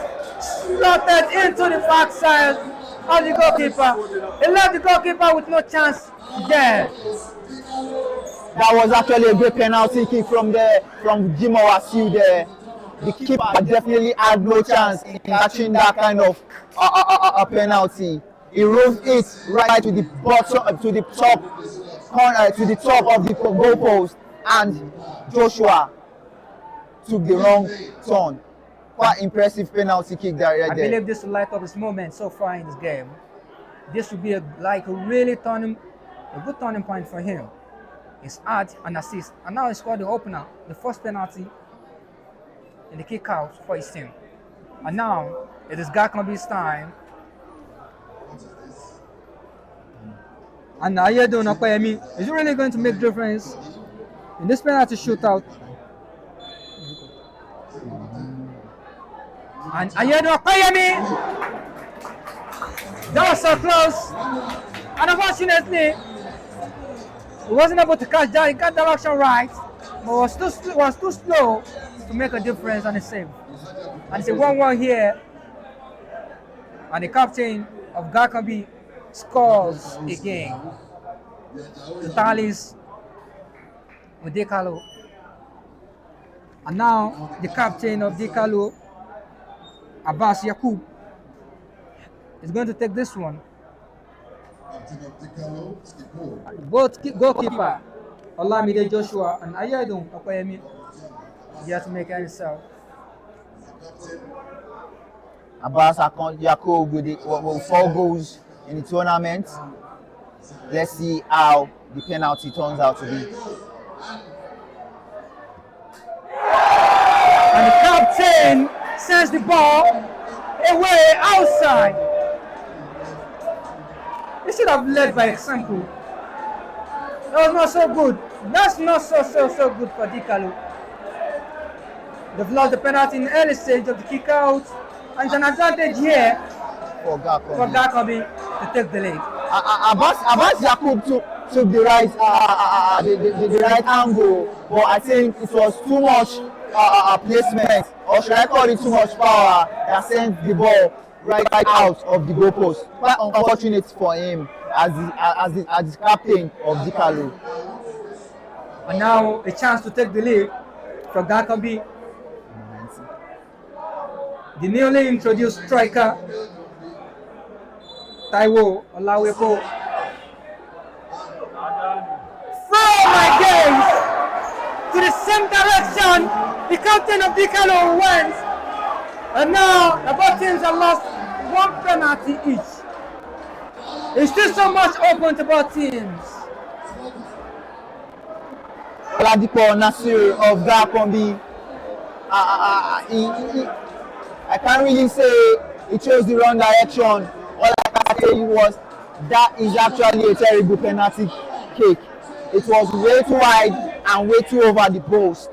into the backside of the goalkeeper. He left the goalkeeper with no chance there. That was actually a great penalty kick from Jimo Wasiu there. The keeper definitely had no chance in catching that kind of a penalty. He rolled it right to the bottom, to the top corner, to the top of the goalpost, and Joshua took the wrong turn. Quite impressive penalty kick there. I believe this will light up his moment so far in this game. This will be a good turning point for him. He's had an assist, and now he scored the opener, the first penalty in the kick out for his team. And now it is Akanbi's time. And Ayedun Okoyemi is really going to make difference in this penalty shootout. And Ayedun Okoyemi, that was so close, and unfortunately he wasn't able to catch that. He got the direction right, but was too slow to make a difference on the save. And it's a 1-1 here, and the captain of Akanbi scores again. The tallies with Dickalo. And now the captain of Dickalo, Abbas Yakub, is going to take this one. Both goalkeeper Olamide Joshua and Ayedun Okoyemi, he has to make it himself. Abbas Yakub with 4 goals in the tournament. Let's see how the penalty turns out to be. And the captain sends the ball away outside. They should have led by example. That was not so good. That's not so good for Dickalo. They've lost the penalty in the early stage of the kick out, and it's an advantage here for Akanbi to take the lead. Abbas Yakub took the right angle, but I think it was too much placement, or should I call it too much power, that sent the ball right out of the goalpost. Quite unfortunate for him as the captain of Dickalo. And now a chance to take the lead from Akanbi. The newly introduced striker, Taiwo Olawepo. From my gaze to the same direction the captain of Dickalo went. And now the both teams have lost 1 penalty each. It's still so much open to both teams. Oladipo Nasir of Akanbi, I can't really say he chose the wrong direction. All I can say was that is actually a terrible penalty kick. It was way too wide and way too over the post.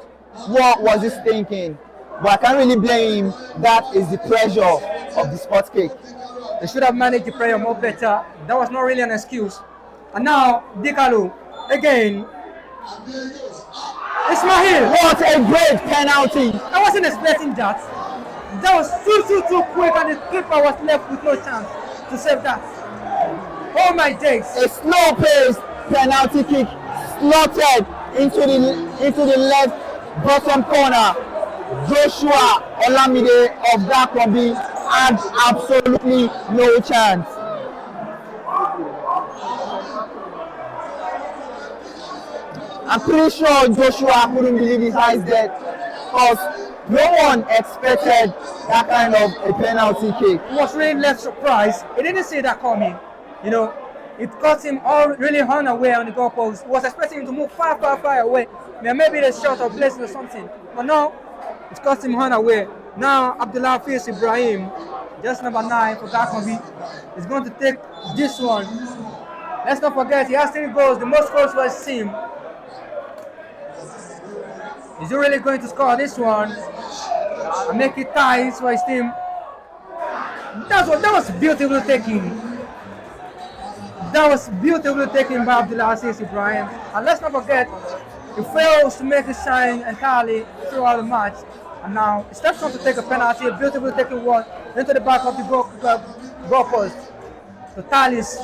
What was he thinking? But I can't really blame him. That is the pressure of the spot kick. They should have managed the prayer more better. That was not really an excuse. And now Dickalo again. Ismail! What a great penalty! I wasn't expecting that. That was too quick, and the keeper was left with no chance to save that. Oh my days! A slow-paced penalty kick slotted into the left bottom corner. Joshua Olamide of Akanbi had absolutely no chance. I'm pretty sure Joshua couldn't believe his eyes there, because no one expected that kind of a penalty kick. He was really left surprised. He didn't see that coming. You know, it caught him all really unaware on the goalpost. He was expecting him to move far away. Maybe the shot of blessing or something. But no, it caught him unaware. Now Abdullah Hafiz Ibrahim, just number 9 for Akanbi, is going to take this one. Let's not forget, he has 3 goals, the most goals for his team. Is he really going to score this one and make it ties for his team? That was beautifully taken. That was beautifully taken by Abdullah Hafiz Ibrahim. And let's not forget, he fails to make it shine entirely throughout the match. And now he steps on to take a penalty, a beautiful taking one into the back of the goal post. To Talis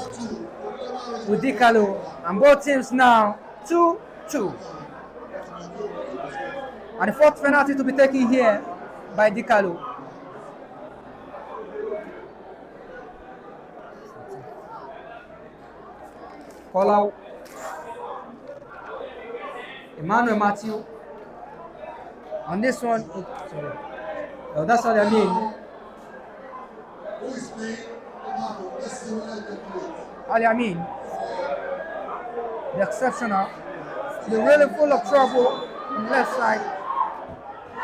with Dickalo. And both teams now 2-2. And the fourth penalty to be taken here by Dickalo. Call out Emmanuel Matthew. On this one, that's what I mean. Ali Amin, the exceptional, the really full of trouble on the left side.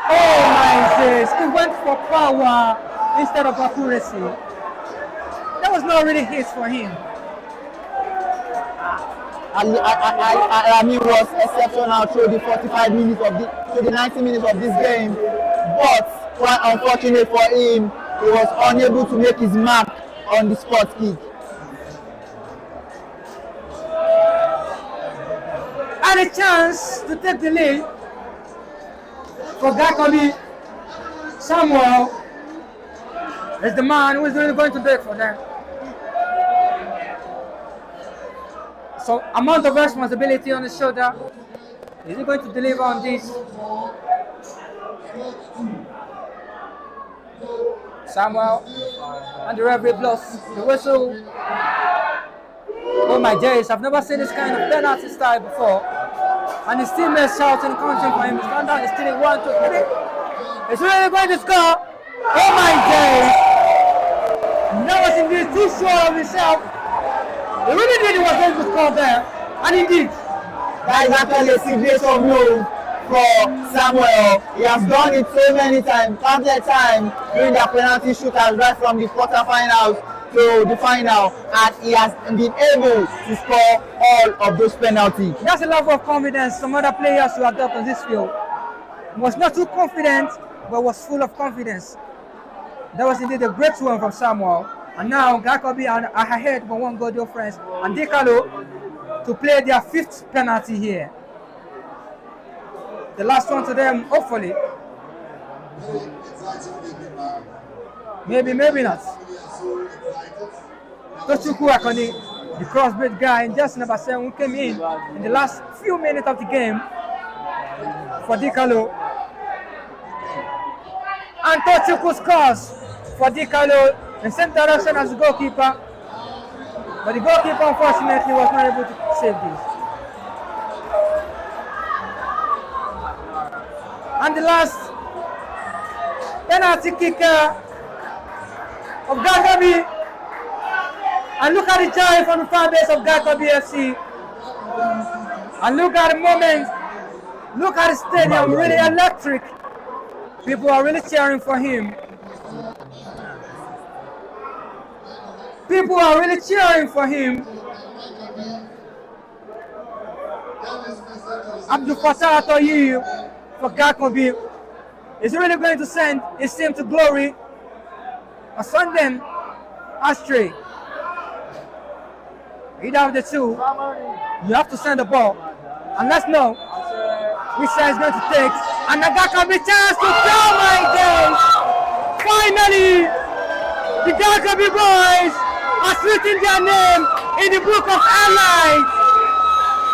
Oh my days, he went for power instead of accuracy. That was not really hit for him. Amin was exceptional through the 45 minutes of the 90 minutes of this game, but quite unfortunate for him, he was unable to make his mark on the spot kick. And a chance to take the lead for Akanbi. Samuel is the man who is really going to break for them. So amount of responsibility on his shoulder. Is he going to deliver on this? Samuel and the referee blows the whistle. Oh my days, I've never seen this kind of penalty style before. And his teammates shouting and counting for him. His standard is still 1, 2, 3. He's really going to score. Oh my days! That was indeed too sure of himself. He really did was going to score there. And he did. That is actually a signature move for Samuel. He has done it so many times, countless times during the penalty shootouts right from the quarterfinals to the final, and he has been able to score all of those penalties. That's a level of confidence some other players should adopt on this field. He was not too confident, but was full of confidence. That was indeed a great one from Samuel. And now Akanbi are ahead by 1 goal difference, and Dickalo to play their 5th penalty here. The last one to them, hopefully. Maybe not. Tochukwu Akoni, the crossbreed guy, and just number 7 who came in the last few minutes of the game for Dickalo. And Tochukwu scores for Dickalo in the same direction as the goalkeeper. But the goalkeeper unfortunately was not able to save this. And the last penalty kicker of Akanbi. And look at the joy from the fan base of Akanbi FC. And look at the moment. Look at the stadium, really electric. People are really cheering for him. People are really cheering for him. Abdul Fattah Atoyi for Akanbi is really going to send his team to glory or send them astray. Either of the two, you have to send the ball. And let's know which side is going to take. And Akanbi chance to kill my days. Finally, the Akanbi boys are written their name in the book of highlights.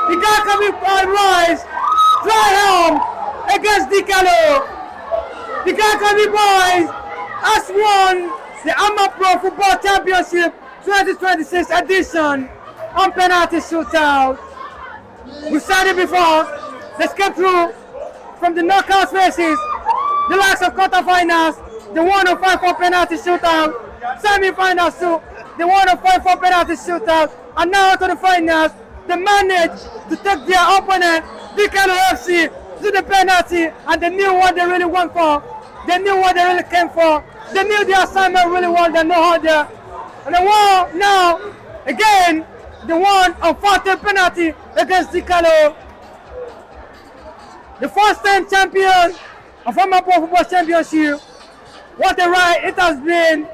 The Akanbi boys fly home against Dickalo. The Akanbi boys has won the AMAPRO Football Championship 2026 edition on penalty shootout. We said it before, let's get through from the knockout phases, the likes of quarterfinals, the 105 for penalty shootout, semi-finals too, the 105 for penalty shootout, and now to the finals. They managed to take their opponent, Dickalo FC, to the penalty, and they knew what they really went for. They knew what they really came for. They knew the assignment really well, they know how they. And they won now, again, they won on 40 penalty against Dickalo. The first time champion of AMAPRO Football Championship. What a ride it has been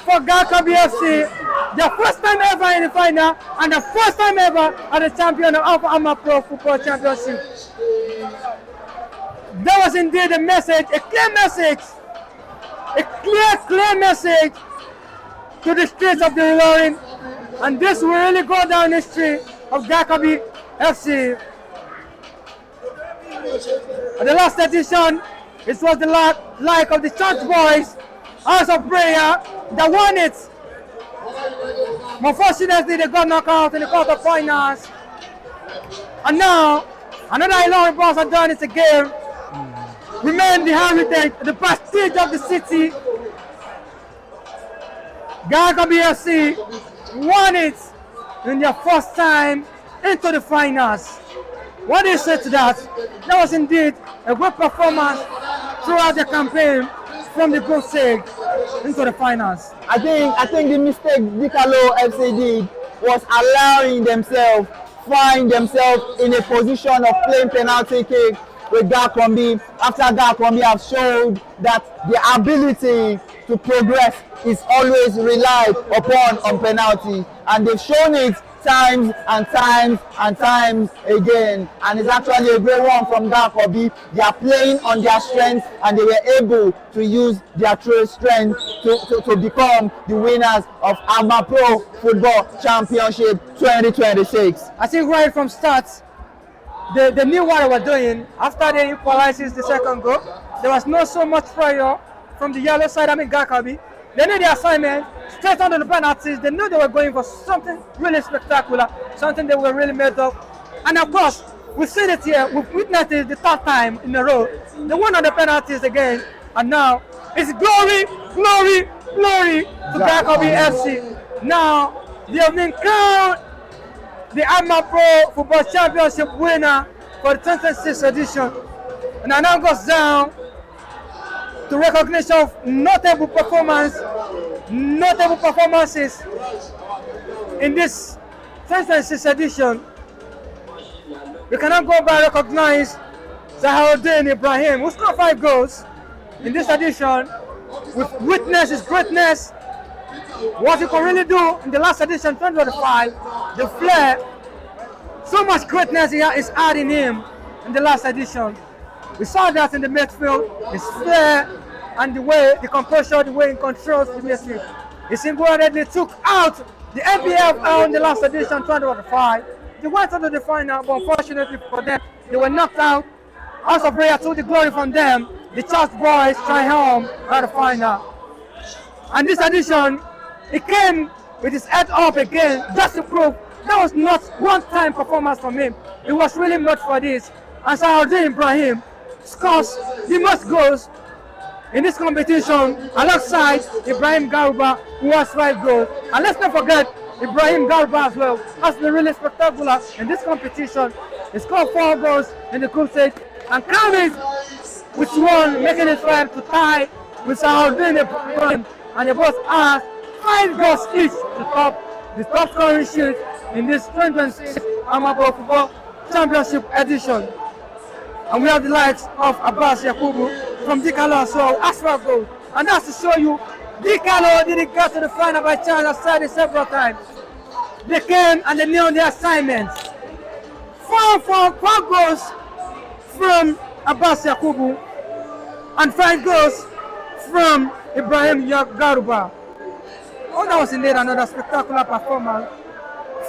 for Akanbi FC. Their first time ever in the final and the first time ever as the champion of AMAPRO Football Championship. That was indeed a message, a clear message, a clear message to the streets of the Ilorin, and this will really go down history of Akanbi FC. At the last edition, it was the like of the Church Boys, House of Prayer, that won it. Unfortunately, they got knocked out in the quarterfinals. And now, another Ilorin boss has done it again. Remain the heritage, the prestige of the city. Akanbi FC won it in their first time into the finals. What do you say to that? That was indeed a good performance throughout the campaign from the group stage into the finals. I think the mistake Dickalo FC did was allowing themselves, find themselves in a position of playing penalty kick with Akanbi after Akanbi have showed that the ability to progress is always relied upon on penalty, and they've shown it times and times again, and it's actually a great one from Akanbi. They are playing on their strengths, and they were able to use their true strength to become the winners of AMAPRO Football Championship 2026. I think right from start, they knew what they were doing. After they equalized the second goal, there was not so much pressure from the yellow side, Akanbi. They knew the assignment, straight under the penalties. They knew they were going for something really spectacular, something they were really made of. And of course, we've seen it here, we've witnessed it the third time in a row. They won on the penalties again, and now it's glory to Akanbi FC. Now, they have been crowned the AMAPRO Football Championship winner for the 2026 edition. And it now goes down to recognition of notable performances in this 2026 edition. We cannot go by recognize Zaharuddin Ibrahim, who scored 5 goals in this edition. We've witnessed his greatness, what he can really do in the last edition, 2025, the flair, so much greatness is adding him in the last edition. We saw that in the midfield, his flair and the way, the composure, the way he controls the midfield. He single-handedly took out the NPFL in the last edition, 2025. They went on to the final, but unfortunately for them, they were knocked out. House of Prayer took the glory from them. The Church Boys triumphed at the final. And this edition, it came with his head up again, just to prove that was not one-time performance from him. It was really made for this. And Zaharuddin Ibrahim scores the most goals in this competition alongside Ibrahim Garuba, who has 5 goals. And let's not forget Ibrahim Garuba as well has been really spectacular in this competition. He scored 4 goals in the group stage and carried with 1, making it 5 to tie with Zaharuddin Ibrahim. And they both have 5 goals each to the top scoring sheet in this 2026 AMAPRO Football Championship edition. And we have the likes of Abbas Yakubu from Dickalo as well, as 12 goals. And that's to show you, Dickalo didn't get to the final by chance. I've said it several times. They came and they knew their assignments. 4 goals from Abbas Yakubu and 5 goals from Ibrahim Garuba. Oh, that was indeed another spectacular performance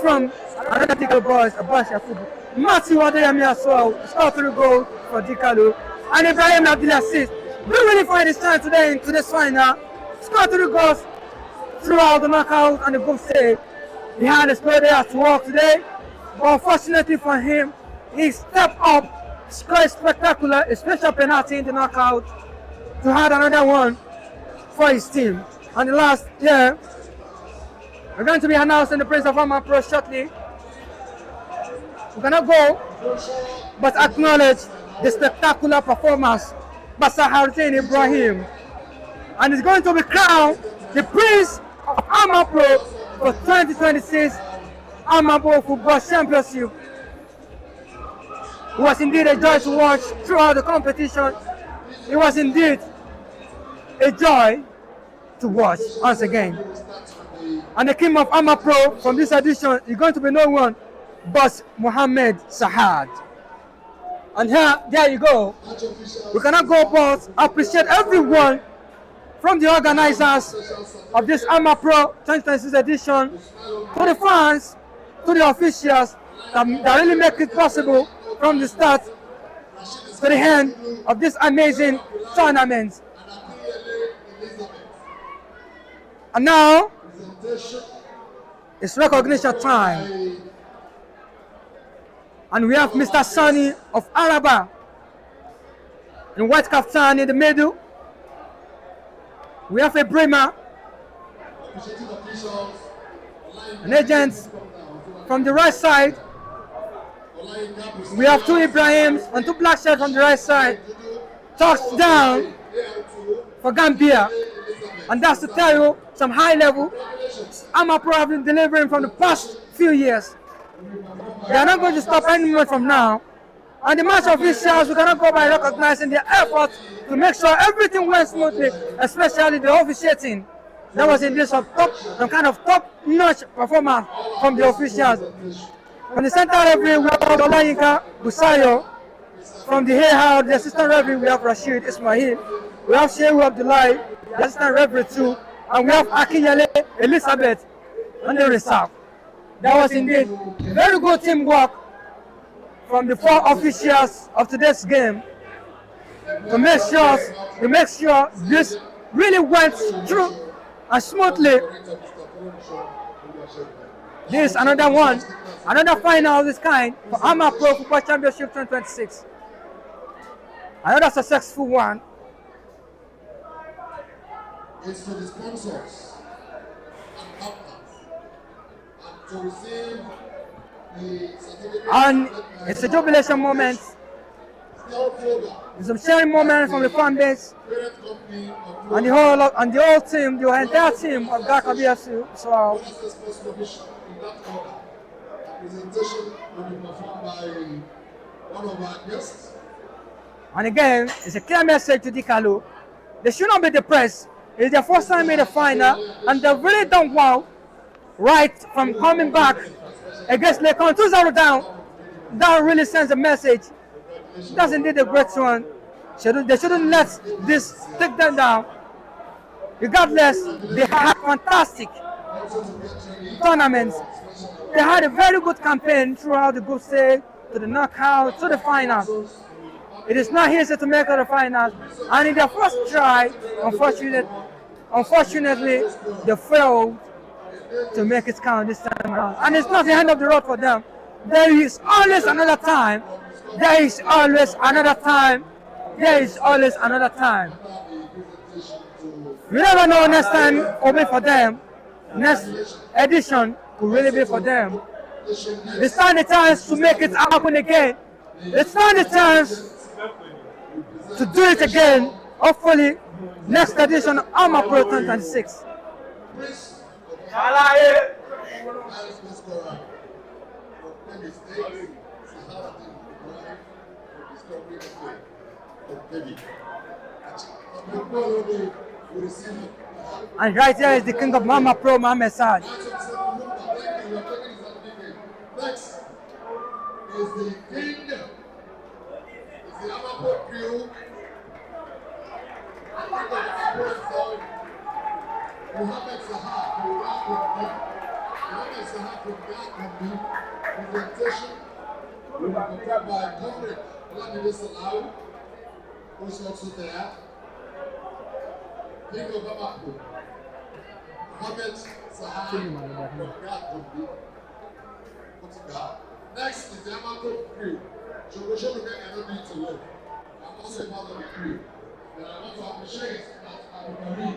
from another Dickalo boys, Abbas Yakubu. Matthew Adeyemi as well, scored 3 goals for Dickalo. And Ibrahim had the assist. We really find his time today into this final. Scored 3 goals throughout the knockout and the group stage. He had a spare day at work today, but unfortunately for him, he stepped up, scored spectacular, a special penalty in the knockout to add another one for his team. And the last year, we're going to be announcing the praise of AMAPRO shortly. We cannot go but acknowledge the spectacular performance by Zaharuddin Ibrahim. And he's going to be crowned the Prince of AMAPRO for 2026 AMAPRO Football Championship. It was indeed a joy to watch throughout the competition. It was indeed a joy to watch once again. And the king of AMAPRO from this edition is going to be no one but Mohammed Sahad. And here, there you go. We cannot go but appreciate everyone from the organizers of this AMAPRO 2026 edition, to the fans, to the officials that really make it possible from the start to the end of this amazing tournament. And now, it's recognition time. And we have Mr. Sonny of Araba in white kaftan in the middle. We have a Bremer, an agent from the right side. We have two Ibrahims and two black shirts from the right side. Touchdown for Gambia. And that's to tell you some high level AMAPRO have been delivering from the past few years. They are not going to stop any moment from now. And the match officials, we cannot go by recognizing their efforts to make sure everything went smoothly, especially the officiating. That was indeed some kind of top-notch performance from the officials. From the center referee, we have Olayinka Busayo. From the Hayhouse, the assistant referee, we have Rashid Ismail. We have Shehu Abdullahi, the assistant referee too. And we have Akinyele Elizabeth on the reserve. That was indeed very good teamwork from the four officials of today's game to make sure this really went through and smoothly. This is another final of this kind for AMAPRO Football Championship 2026. Another successful one. It's for the sponsors and partners and to receive the certificate. And it's a jubilation moment. It's a sharing moment from the fan base and the whole team, the entire team of Akanbi. So presentation will be performed by one of our guests. And again, it's a clear message to Dickalo. They should not be depressed. It's their first time in the final, and they've really done well right from coming back against Lekon 2-0 down. That really sends a message. That's indeed a great one. They shouldn't let this take them down. Regardless, they had fantastic tournaments. They had a very good campaign throughout the group stage, to the knockout, to the finals. It is not easy to make it to the finals. And in their first try, unfortunately, they failed to make it count this time around. And it's not the end of the road for them. There is always another time. There is always another time. There is always another time. You never know next time will be for them. Next edition could really be for them. It's not the chance to make it happen again. It's not the chance to do it again. Hopefully, next edition of AMAPRO 2026. And right here is the king of AMAPRO, Mohamed Saad. Next is the king, is the AMAPRO crew. Mohamed Saha from Akanbi. Presentation will be prepared by Comrade Olamide Salau, who's also there. King of AMAPRO, Mohamed Saha from Akanbi. Next is the AMAPRO crew. Show me I don't need to live. I'm also a part of the crew. And I want to appreciate that Akanbi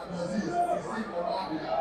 and Aziz, the CEO of Abia.